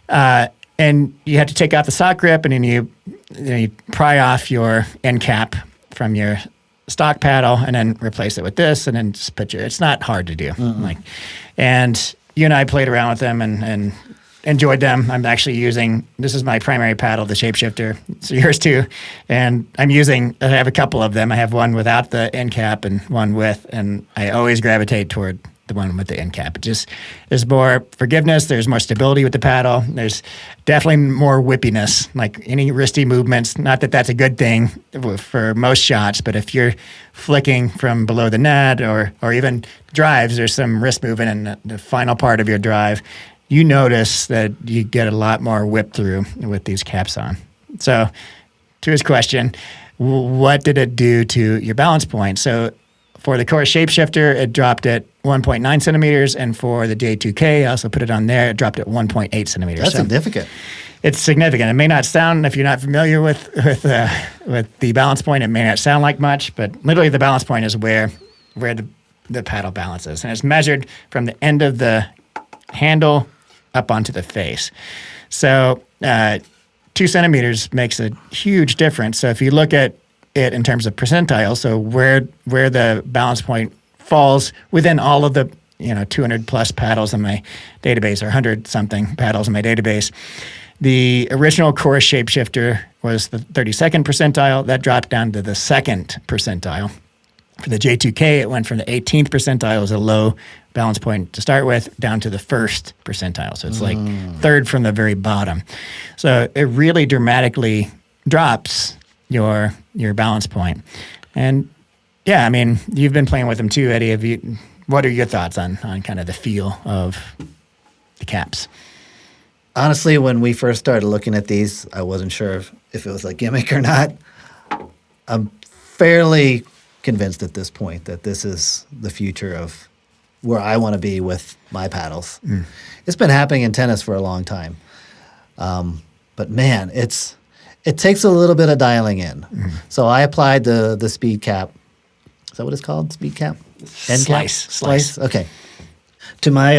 And you have to take out the sock grip, and then you pry off your end cap from your stock paddle and then replace it with this, and then just put it's not hard to do. And you and I played around with them and enjoyed them. I'm actually using, this is my primary paddle, the Shapeshifter. It's yours too. And I have a couple of them. I have one without the end cap and one with, and I always gravitate toward the one with the end cap. There's more forgiveness. There's more stability with the paddle. There's definitely more whippiness, like any wristy movements. Not that that's a good thing for most shots, but if you're flicking from below the net or even drives, there's some wrist movement in the final part of your drive. You notice that you get a lot more whip through with these caps on. So to his question, what did it do to your balance point? So for the core Shapeshifter, it dropped at 1.9 centimeters, and for the J2K, I also put it on there, it dropped at 1.8 centimeters. That's significant. It's significant. It may not sound, if you're not familiar with the balance point, it may not sound like much, but literally the balance point is where the paddle balances. And it's measured from the end of the handle up onto the face. So 2 centimeters makes a huge difference. So if you look at it in terms of percentile, so where the balance point falls within all of the 200 plus paddles in my database, or 100 something paddles in my database. The original core Shapeshifter was the 32nd percentile. That dropped down to the 2nd percentile. For the J2K, it went from the 18th percentile as a low balance point to start with down to the 1st percentile. So it's like 3rd from the very bottom. So it really dramatically drops your balance point. And yeah, I mean, you've been playing with them too, Eddie. What are your thoughts on kind of the feel of the caps? Honestly, when we first started looking at these, I wasn't sure if it was a gimmick or not. I'm fairly convinced at this point that this is the future of where I want to be with my paddles. It's been happening in tennis for a long time. But man, it takes a little bit of dialing in. So I applied the speed cap. Is that what it's called? Speed cap? End cap? Slyce. Okay. To my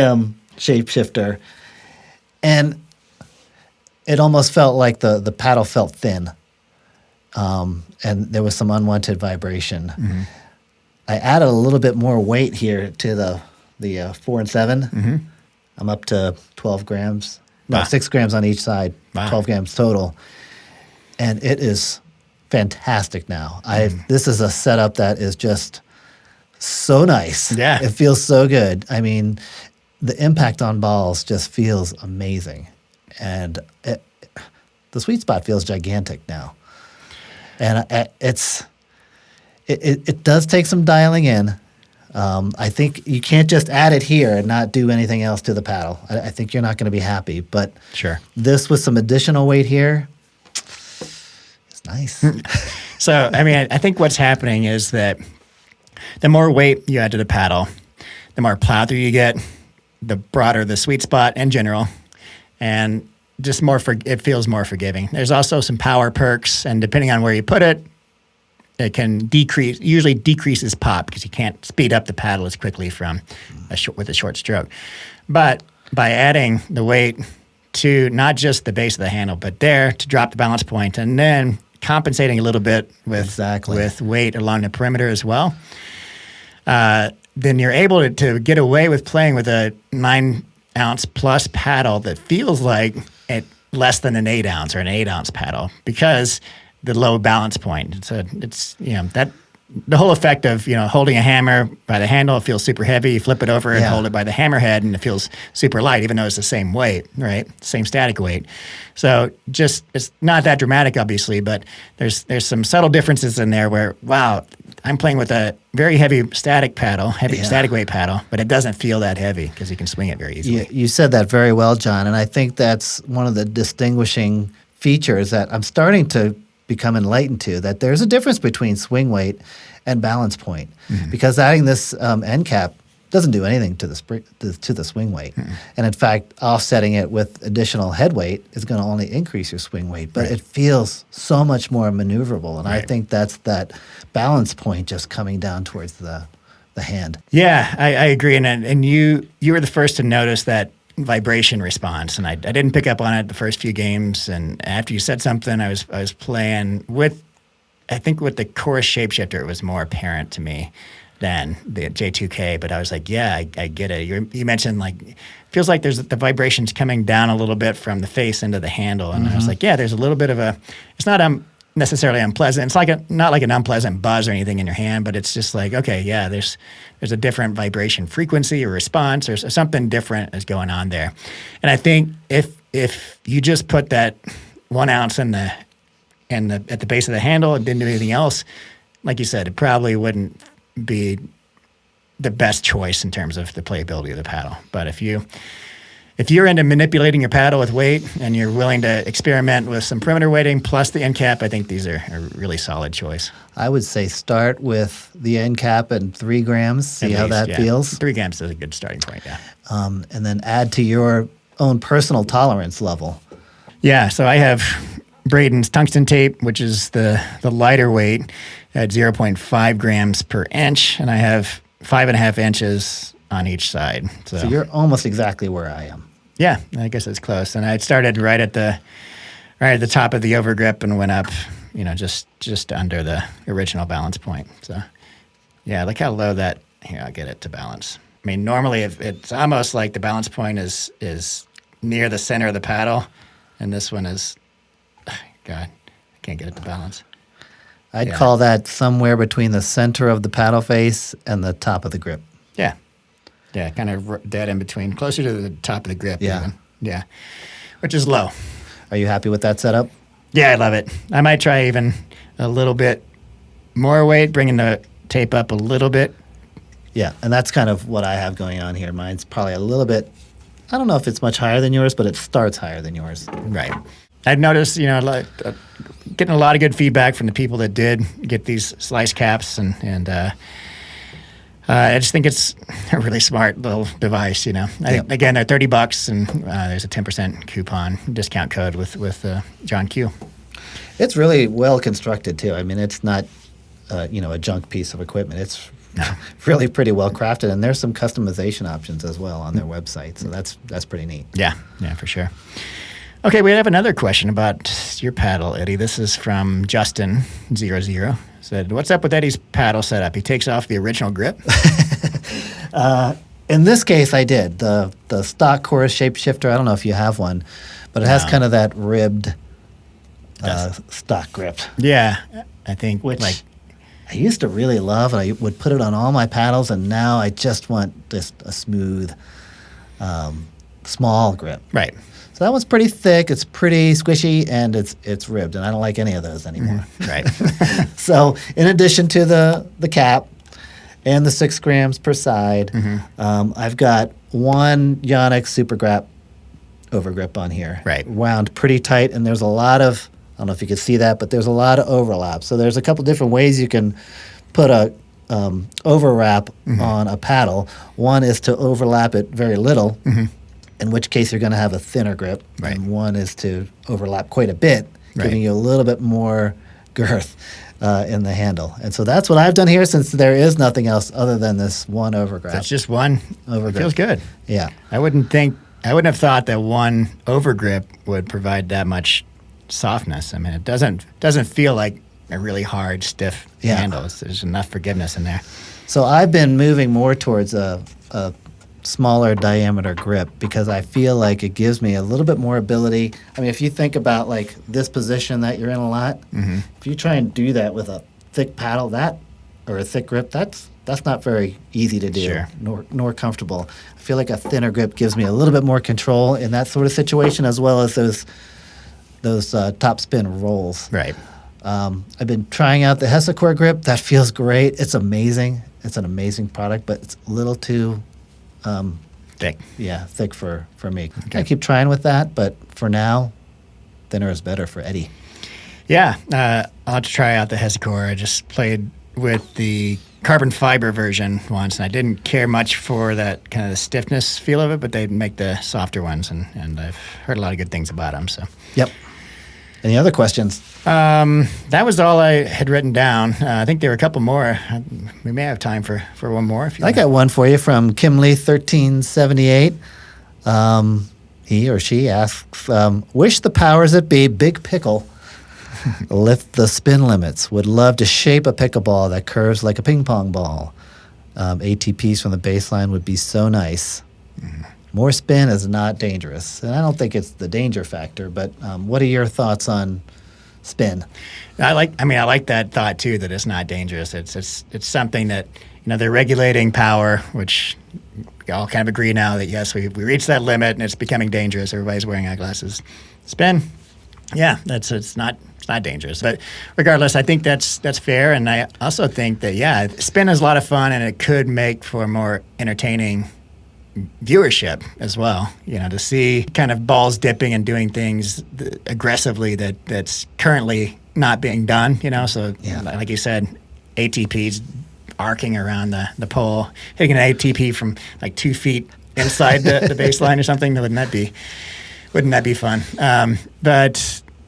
Shapeshifter. And it almost felt like the paddle felt thin. And there was some unwanted vibration. I added a little bit more weight here to the 4 and 7. I'm up to 12 grams. No, Wow. 6 grams on each side, Wow. 12 grams total. And it is fantastic now. This is a setup that is just so nice. Yeah. It feels so good. I mean, the impact on balls just feels amazing. And the sweet spot feels gigantic now. And it does take some dialing in. I think you can't just add it here and not do anything else to the paddle. I think you're not going to be happy. But Sure. this with some additional weight here, it's nice. So, I mean, I think what's happening is that the more weight you add to the paddle, the more plow through you get, the broader the sweet spot in general, and just it feels more forgiving. There's also some power perks, and depending on where you put it, it can usually decreases pop because you can't speed up the paddle as quickly with a short stroke. But by adding the weight to not just the base of the handle, but there to drop the balance point, and then compensating a little bit with weight along the perimeter as well, then you're able to get away with playing with a 9-ounce plus paddle that feels like less than an 8-ounce or an 8-ounce paddle because the low balance point. So it's that the whole effect of holding a hammer by the handle, it feels super heavy. You flip it over and hold it by the hammerhead, and it feels super light, even though it's the same weight, right? Same static weight. So it's not that dramatic, obviously, but there's some subtle differences in there where, wow, I'm playing with a very heavy static weight paddle, but it doesn't feel that heavy because you can swing it very easily. You said that very well, John, and I think that's one of the distinguishing features that I'm starting to become enlightened to, that there's a difference between swing weight and balance point, because adding this end cap doesn't do anything to the swing weight. And in fact, offsetting it with additional head weight is going to only increase your swing weight, but it feels so much more maneuverable. And I think that's that balance point just coming down towards the hand. Yeah, I agree. And you were the first to notice that vibration response, and I didn't pick up on it the first few games. And after you said something, I was playing with the Chorus Shapeshifter, it was more apparent to me than the J2K. But I was like, yeah, I get it. You mentioned like feels like there's the vibrations coming down a little bit from the face into the handle, and I was like, yeah, there's a little bit of it's not necessarily unpleasant. It's like not like an unpleasant buzz or anything in your hand, but it's just like, okay, yeah, there's a different vibration frequency or response, or something different is going on there. And I think if you just put that 1 ounce at the base of the handle and didn't do anything else, like you said, it probably wouldn't be the best choice in terms of the playability of the paddle. But if you're into manipulating your paddle with weight and you're willing to experiment with some perimeter weighting plus the end cap, I think these are a really solid choice. I would say start with the end cap and 3 grams, see how that feels. 3 grams is a good starting point, yeah. And then add to your own personal tolerance level. Yeah, so I have Braden's tungsten tape, which is the lighter weight at 0.5 grams per inch, and I have 5.5 inches on each side. So you're almost exactly where I am. Yeah, I guess it's close. And I started right at the top of the overgrip and went up, just under the original balance point. So yeah, look how low that. Here, I'll get it to balance. I mean, normally it's almost like the balance point is near the center of the paddle, and this one is, God, I can't get it to balance. I'd call that somewhere between the center of the paddle face and the top of the grip. Yeah. Yeah, kind of dead in between, closer to the top of the grip. Yeah. Even. Yeah, which is low. Are you happy with that setup? Yeah, I love it. I might try even a little bit more weight, bringing the tape up a little bit. Yeah, and that's kind of what I have going on here. Mine's probably a little bit, I don't know if it's much higher than yours, but it starts higher than yours. Right. I've noticed, getting a lot of good feedback from the people that did get these Slyce caps, and I just think it's a really smart little device. I think, again, they're $30, and there's a 10% coupon discount code with John Kew. It's really well constructed too. I mean, it's not a junk piece of equipment. It's really pretty well crafted, and there's some customization options as well on their website. So that's pretty neat. Yeah, for sure. Okay, we have another question about your paddle, Eddie. This is from Justin00. Said, what's up with Eddie's paddle setup? He takes off the original grip? In this case, I did. The stock Chorus Shapeshifter, I don't know if you have one, but it has kind of that ribbed stock grip. Yeah, I think. Which I used to really love, and I would put it on all my paddles, and now I just want just a smooth, small grip. Right. So that one's pretty thick, it's pretty squishy, and it's ribbed, and I don't like any of those anymore. Right. So in addition to the cap and the 6 grams per side, I've got one OneX Super Grap overgrip on here. Right. Wound pretty tight, and there's a lot of, I don't know if you can see that, but there's a lot of overlap. So there's a couple different ways you can put a overwrap on a paddle. One is to overlap it very little, in which case you're going to have a thinner grip. Right. And one is to overlap quite a bit, Right. giving you a little bit more girth in the handle. And so that's what I've done here, since there is nothing else other than this one overgrip. It's just one. It feels good. Yeah. I wouldn't have thought that one overgrip would provide that much softness. I mean, it doesn't feel like a really hard, stiff handle. There's enough forgiveness in there. So I've been moving more towards a smaller diameter grip because I feel like it gives me a little bit more ability. I mean, if you think about like this position that you're in a lot, if you try and do that with a thick paddle, or a thick grip, that's not very easy to do, Sure. nor comfortable. I feel like a thinner grip gives me a little bit more control in that sort of situation, as well as those top spin rolls. Right. I've been trying out the Hesicor grip. That feels great. It's amazing. It's an amazing product, but it's a little too Thick. thick for me. I keep trying with that, but for now, thinner is better for Eddie. Yeah. I'll have to try out the Hesicor. I just played with the carbon fiber version once, and I didn't care much for that kind of the stiffness feel of it, but they make the softer ones, and I've heard a lot of good things about them. So. Yep. Any other questions? That was all I had written down. I think there were a couple more. We may have time for one more. If you I got one for you from Kimley1378. He or she asks, wish the powers that be, Big Pickle, lift the spin limits. Would love to shape a pickleball that curves like a ping pong ball. ATPs from the baseline would be so nice. More spin is not dangerous. And I don't think it's the danger factor, but what are your thoughts on spin? I like that thought too, that it's not dangerous. It's something that, they're regulating power, which we all kind of agree now that yes, we reached that limit and it's becoming dangerous. Everybody's wearing eyeglasses. Spin, yeah, it's not dangerous. But regardless, I think that's fair, and I also think that spin is a lot of fun, and it could make for a more entertaining viewership as well, to see kind of balls dipping and doing things aggressively that's currently not being done, so like you said, ATPs arcing around the pole, hitting an ATP from like 2 feet inside the baseline or something. Wouldn't that be fun?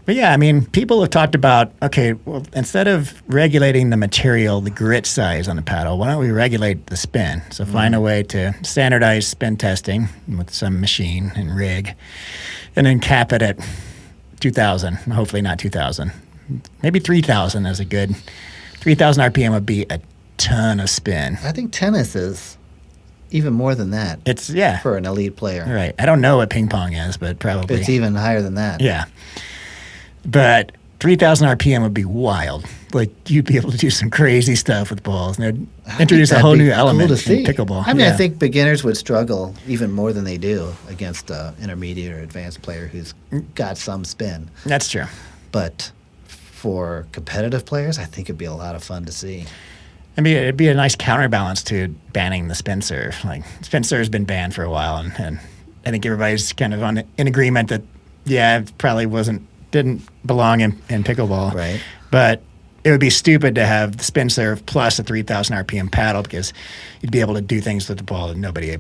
But yeah, I mean, people have talked about, okay, well, instead of regulating the material, the grit size on the paddle, why don't we regulate the spin? So find a way to standardize spin testing with some machine and rig, and then cap it at 2,000, hopefully not 2,000. Maybe 3,000 is a good, 3,000 RPM would be a ton of spin. I think tennis is even more than that. It's, for an elite player. Right. I don't know what ping pong is, but probably. It's even higher than that. Yeah. But 3,000 RPM would be wild. Like, you'd be able to do some crazy stuff with balls. And they'd introduce a whole new element in pickleball. I mean, I think beginners would struggle even more than they do against an intermediate or advanced player who's got some spin. That's true. But for competitive players, I think it'd be a lot of fun to see. I mean, it'd be a nice counterbalance to banning the spin serve. Like, spin serve's been banned for a while, and I think everybody's kind of in agreement that, it probably didn't belong in pickleball. Right. But it would be stupid to have the spin serve plus a 3,000 RPM paddle, because you'd be able to do things with the ball that nobody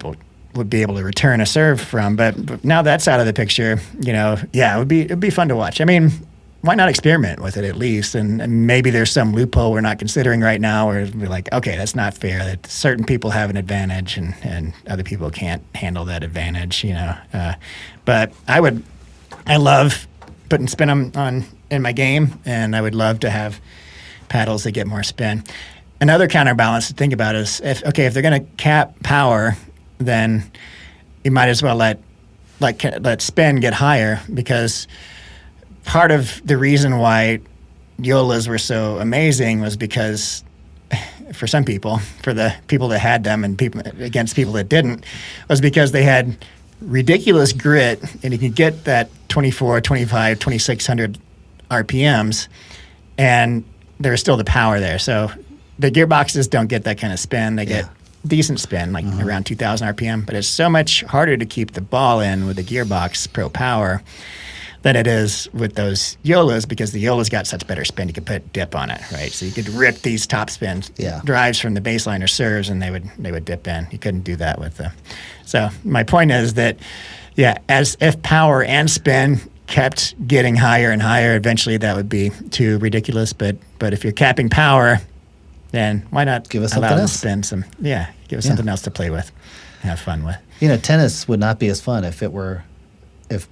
would be able to return a serve from. But now that's out of the picture, it'd be fun to watch. I mean, why not experiment with it at least? And maybe there's some loophole we're not considering right now where we're like, okay, that's not fair, that certain people have an advantage and other people can't handle that advantage, But I love putting spin on in my game, and I would love to have paddles that get more spin. Another counterbalance to think about is if they're going to cap power, then you might as well let spin get higher, because part of the reason why Yolas were so amazing was because for some people, for the people that had them and people against people that didn't, was because they had ridiculous grit, and you can get that 24, 25, 2,600 RPMs, and there's still the power there. So the gearboxes don't get that kind of spin. They get decent spin, like around 2,000 RPM, but it's so much harder to keep the ball in with the gearbox pro power than it is with those Yolas because the Yola's got such better spin. You could put dip on it, right? So you could rip these top spin drives from the baseline or serves, and they would dip in. You couldn't do that with the. So my point is that, as if power and spin kept getting higher and higher, eventually that would be too ridiculous. But if you're capping power, then why not give us allow something them else? to spin some? Yeah, give us something else to play with, have fun with. Tennis would not be as fun if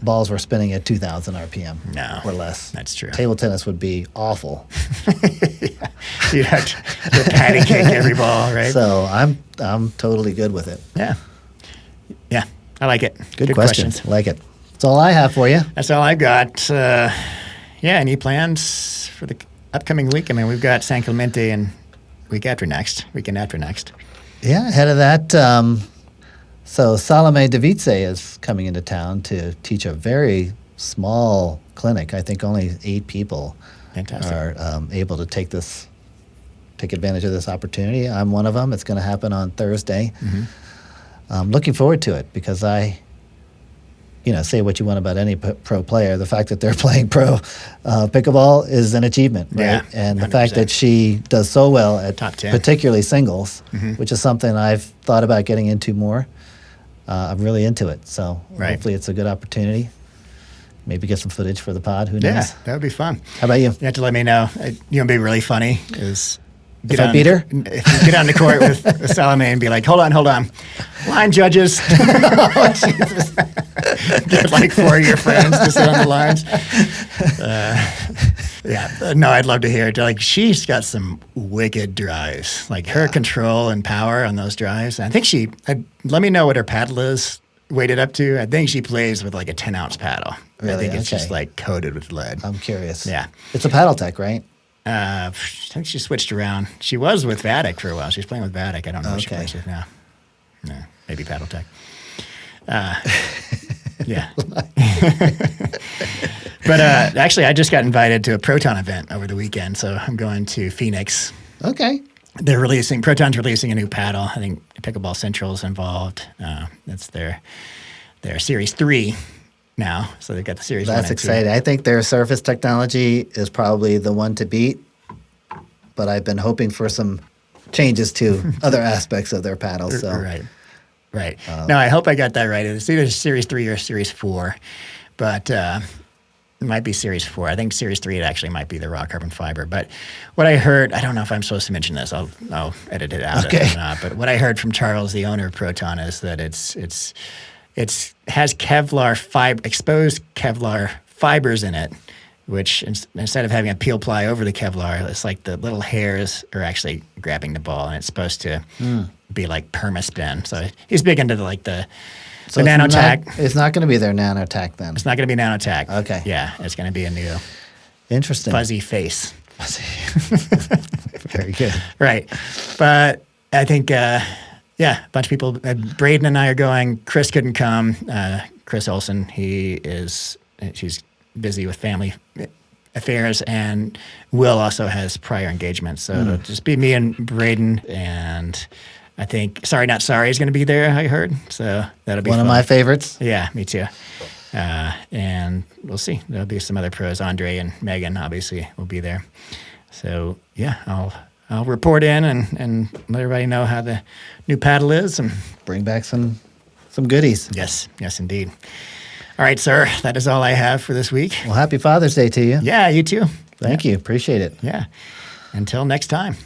balls were spinning at 2,000 RPM or less. That's true. Table tennis would be awful. You'd have to patty cake every ball, right? So I'm totally good with it. Yeah, I like it. Good questions. Like it. That's all I have for you. That's all I got. Any plans for the upcoming week? I mean, we've got San Clemente and weekend after next. Yeah, ahead of that, so Salome Davice is coming into town to teach a very small clinic. I think only 8 people are able to take advantage of this opportunity. I'm one of them. It's going to happen on Thursday. Mm-hmm. I'm looking forward to it because say what you want about any pro player. The fact that they're playing pro pickleball is an achievement, right? Yeah, and the 100%. fact that she does so well at Top 10. particularly singles, Mm-hmm. which is something I've thought about getting into more. I'm really into it. So Right. hopefully it's a good opportunity. Maybe get some footage for the pod. Who knows? Yeah, that would be fun. How about you? You have to let me know. It'd be really funny is If I beat her? If you get on the court with Salome and be like, hold on. Line judges. Get like 4 of your friends to sit on the lines. No, I'd love to hear it. Like, she's got some wicked drives. Like, her control and power on those drives. I think let me know what her paddle is weighted up to. I think she plays with like a 10-ounce paddle. Really? I think it's Okay. just like coated with lead. I'm curious. Yeah. It's a paddle tech, right? I think she switched around. She was with Vatic for a while. She's playing with Vatic. I don't know what she Okay. plays with now. No, maybe Paddle Tech. Yeah. But actually, I just got invited to a Proton event over the weekend, so I'm going to Phoenix. Okay. Proton's releasing a new paddle. I think Pickleball Central's involved. That's their Series 3 now. So they've got the Series 1 That's and 2. exciting. I think their surface technology is probably the one to beat, but I've been hoping for some changes to other aspects of their paddle. So Right. No, I hope I got that right. It's either Series 3 or Series 4, but it might be Series 4. I think Series 3 it actually might be the raw carbon fiber. But what I heard, I don't know if I'm supposed to mention this. I'll edit it out Okay. if not. But what I heard from Charles, the owner of Proton, is that it has Kevlar exposed Kevlar fibers in it, which instead of having a peel ply over the Kevlar, it's like the little hairs are actually grabbing the ball, and it's supposed to be like perma-spin. So he's big into the nanotech. It's not going to be their nanotech then. It's not going to be nanotech. Okay. Yeah, it's going to be a new Interesting. fuzzy face. Very good. Right. But I think, a bunch of people, Braden and I are going. Chris couldn't come. Chris Olson, she's busy with family affairs, and Will also has prior engagements. So it'll just be me and Braden, and I think Sorry Not Sorry is going to be there, I heard. So that'll be One fun. of my favorites. Yeah, me too. And we'll see. There'll be some other pros. Andre and Megan, obviously, will be there. So, I'll report in and let everybody know how the new paddle is. And Bring back some goodies. yes, indeed. All right, sir. That is all I have for this week. Well, happy Father's Day to you. Yeah, you too. Thank you. Appreciate it. Yeah. Until next time.